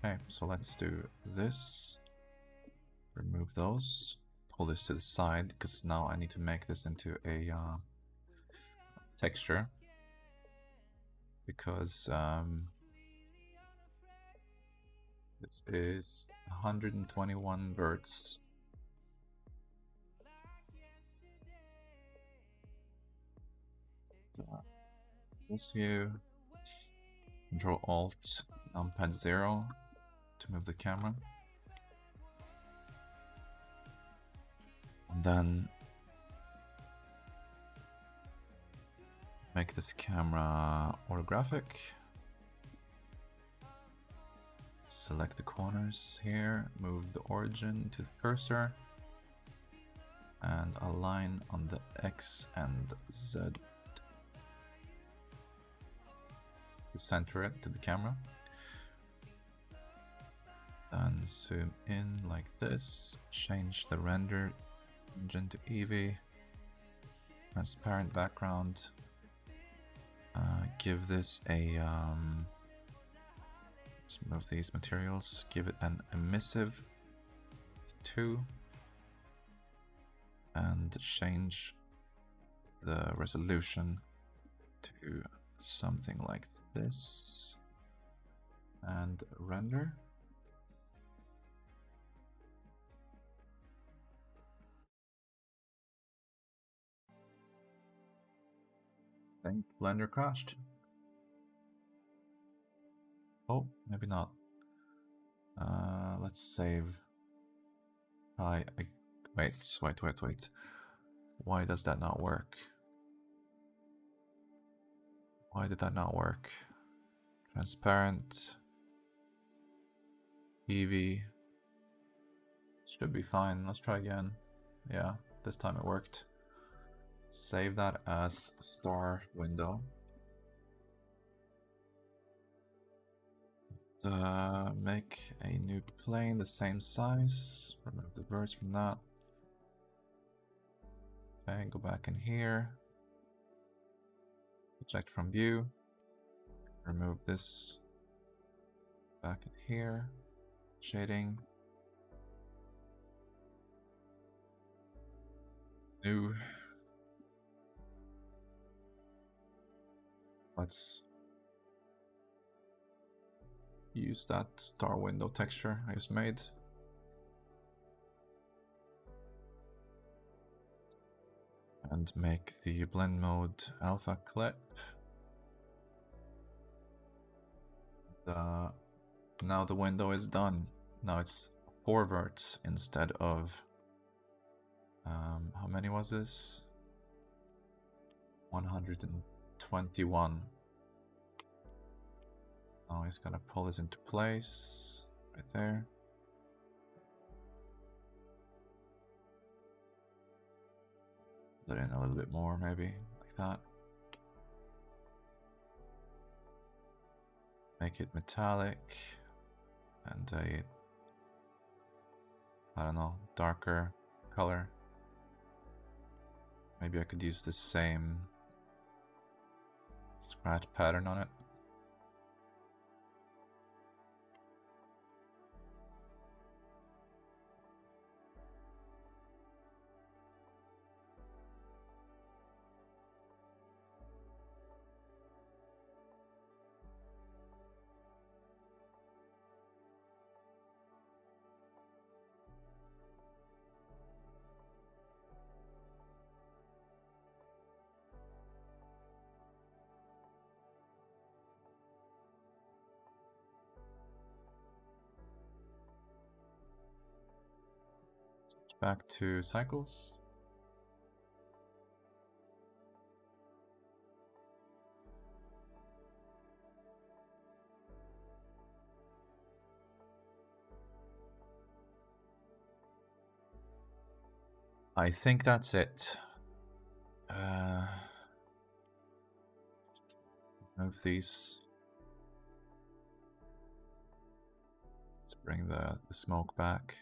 Okay, so let's do this. Remove those. Pull this to the side, because now I need to make this into a texture. Because this is 121 birds. This view, Control Alt, numpad 0 to move the camera. And then make this camera orthographic. Select the corners here, move the origin to the cursor, and align on the X and Z to center it to the camera. Then zoom in like this, change the render engine to Eevee, transparent background, give this a, let's move these materials, give it an emissive 2, and change the resolution to something like this, and render. I think Blender crashed. Oh, maybe not. Let's save. Wait. Why does that not work? Why did that not work? Transparent. Eevee. Should be fine. Let's try again. Yeah, this time it worked. Save that as star window. Make a new plane the same size. Remove the birds from that. Okay, go back in here. Eject from view. Remove this. Back in here. Shading. New. Let's use that star window texture I just made. And make the blend mode alpha clip. Now the window is done. Now it's 4 verts instead of how many was this? 121. Now he's gonna pull this into place right there. Put in a little bit more, maybe like that. Make it metallic and a, I don't know, darker color. Maybe I could use the same scratch pattern on it. Back to cycles. I think that's it. Move these. Let's bring the smoke back.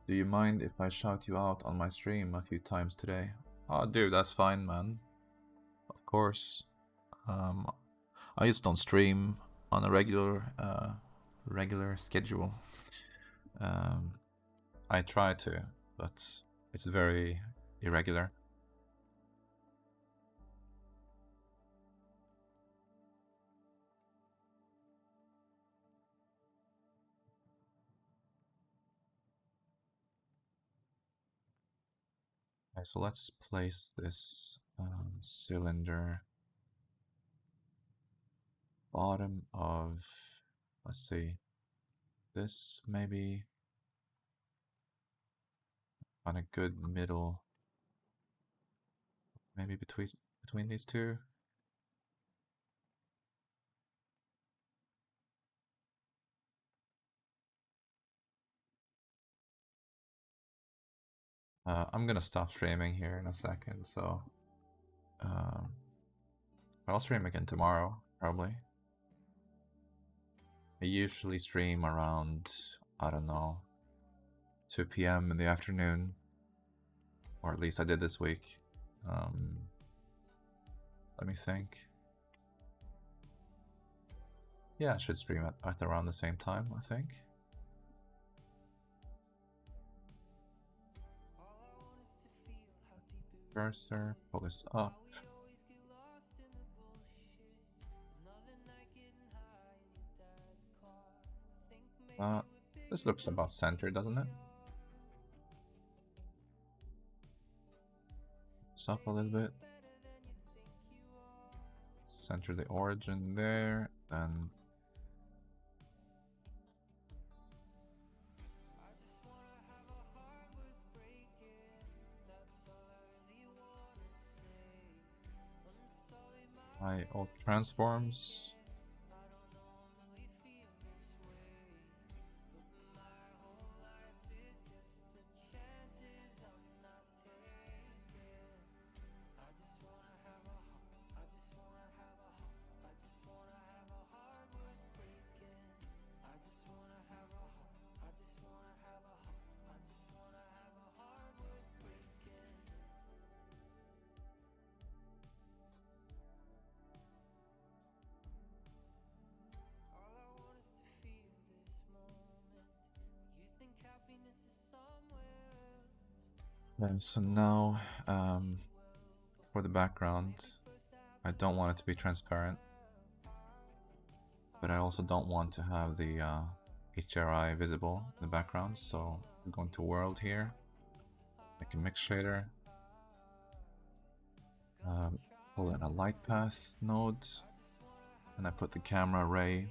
Do you mind if I shout you out on my stream a few times today? Oh, dude, that's fine, man. Of course. I just don't stream on a regular schedule. I try to, but it's very irregular. Okay, so let's place this cylinder bottom of, let's see, this maybe on a good middle, maybe between these two. I'm gonna stop streaming here in a second, so I'll stream again tomorrow, probably. I usually stream around, I don't know, 2 PM in the afternoon, or at least I did this week. Let me think. Yeah, I should stream at around the same time, I think. Cursor, pull this up. This looks about centered, doesn't it? This up a little bit. Center the origin there, and my alt transforms. And so now, for the background, I don't want it to be transparent, but I also don't want to have the HDRI visible in the background. So I'm going to world here, make a mix shader, pull in a light path node, and I put the camera ray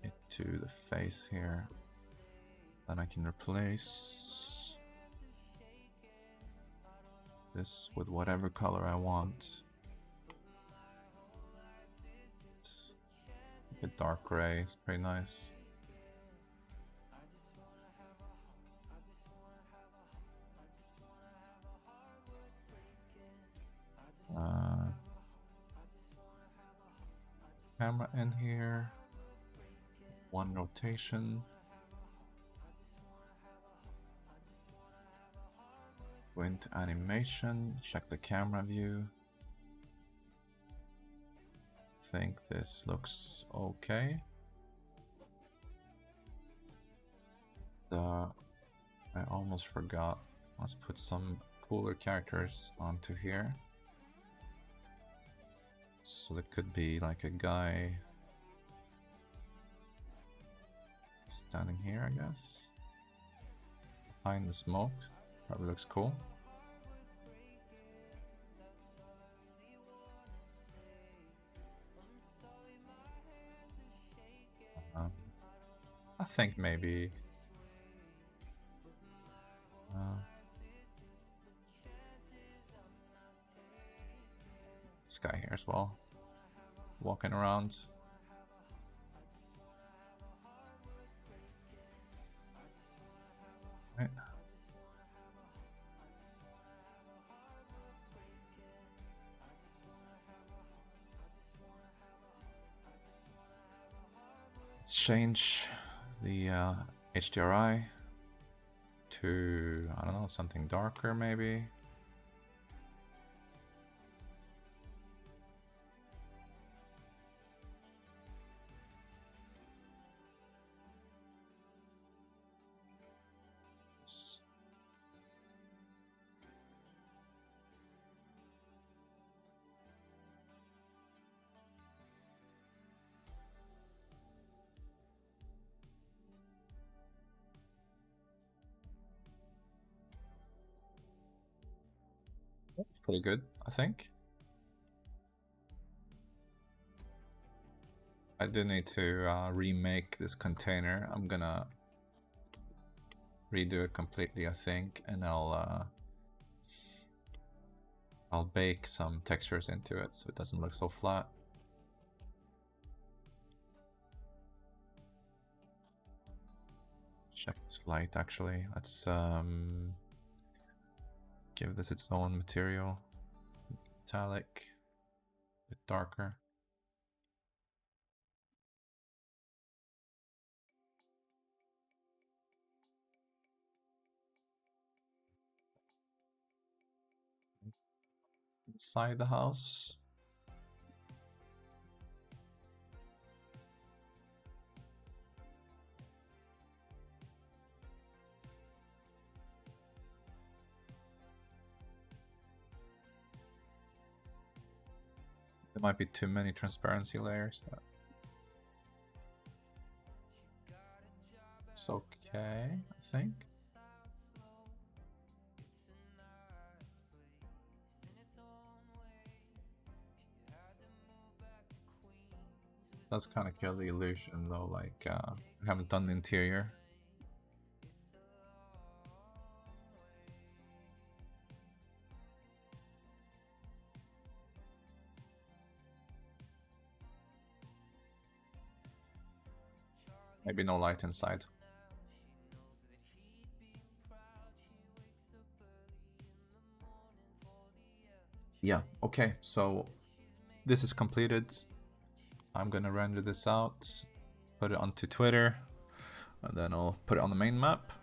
into the face here. Then I can replace this with whatever color I want. A dark gray, it's pretty nice. Camera in here, one rotation. Go into animation, check the camera view. Think this looks okay. I almost forgot. Let's put some cooler characters onto here. So it could be like a guy standing here, I guess. Behind the smoke. Probably looks cool. I think maybe this guy here as well, walking around. Right. Let's change the HDRI to, I don't know, something darker maybe. It's pretty good, I think. I do need to remake this container. I'm gonna redo it completely, I think, and I'll bake some textures into it so it doesn't look so flat. Check this light actually. Let's give this its own material. Metallic, a bit darker. Inside the house. There might be too many transparency layers, but it's okay, I think. Does kind of kill the illusion though, like I haven't done the interior. Maybe no light inside. Yeah, okay, so this is completed. I'm gonna render this out, put it onto Twitter, and then I'll put it on the main map.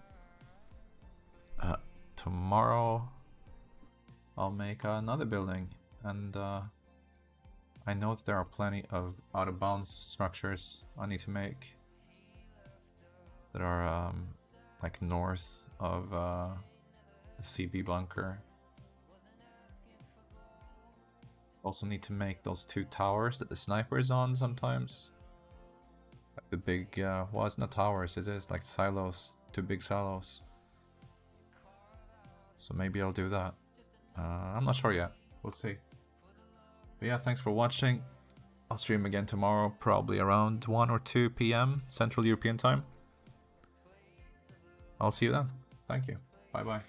Tomorrow I'll make another building, and I know that there are plenty of out-of-bounds structures I need to make that are like north of the CB bunker. Also need to make those 2 towers that the sniper is on sometimes. Like the big, well, it's not towers, it is like silos, 2 big silos. So maybe I'll do that. I'm not sure yet, we'll see. But yeah, thanks for watching. I'll stream again tomorrow, probably around 1 or 2 PM Central European time. I'll see you then. Thank you. Bye bye.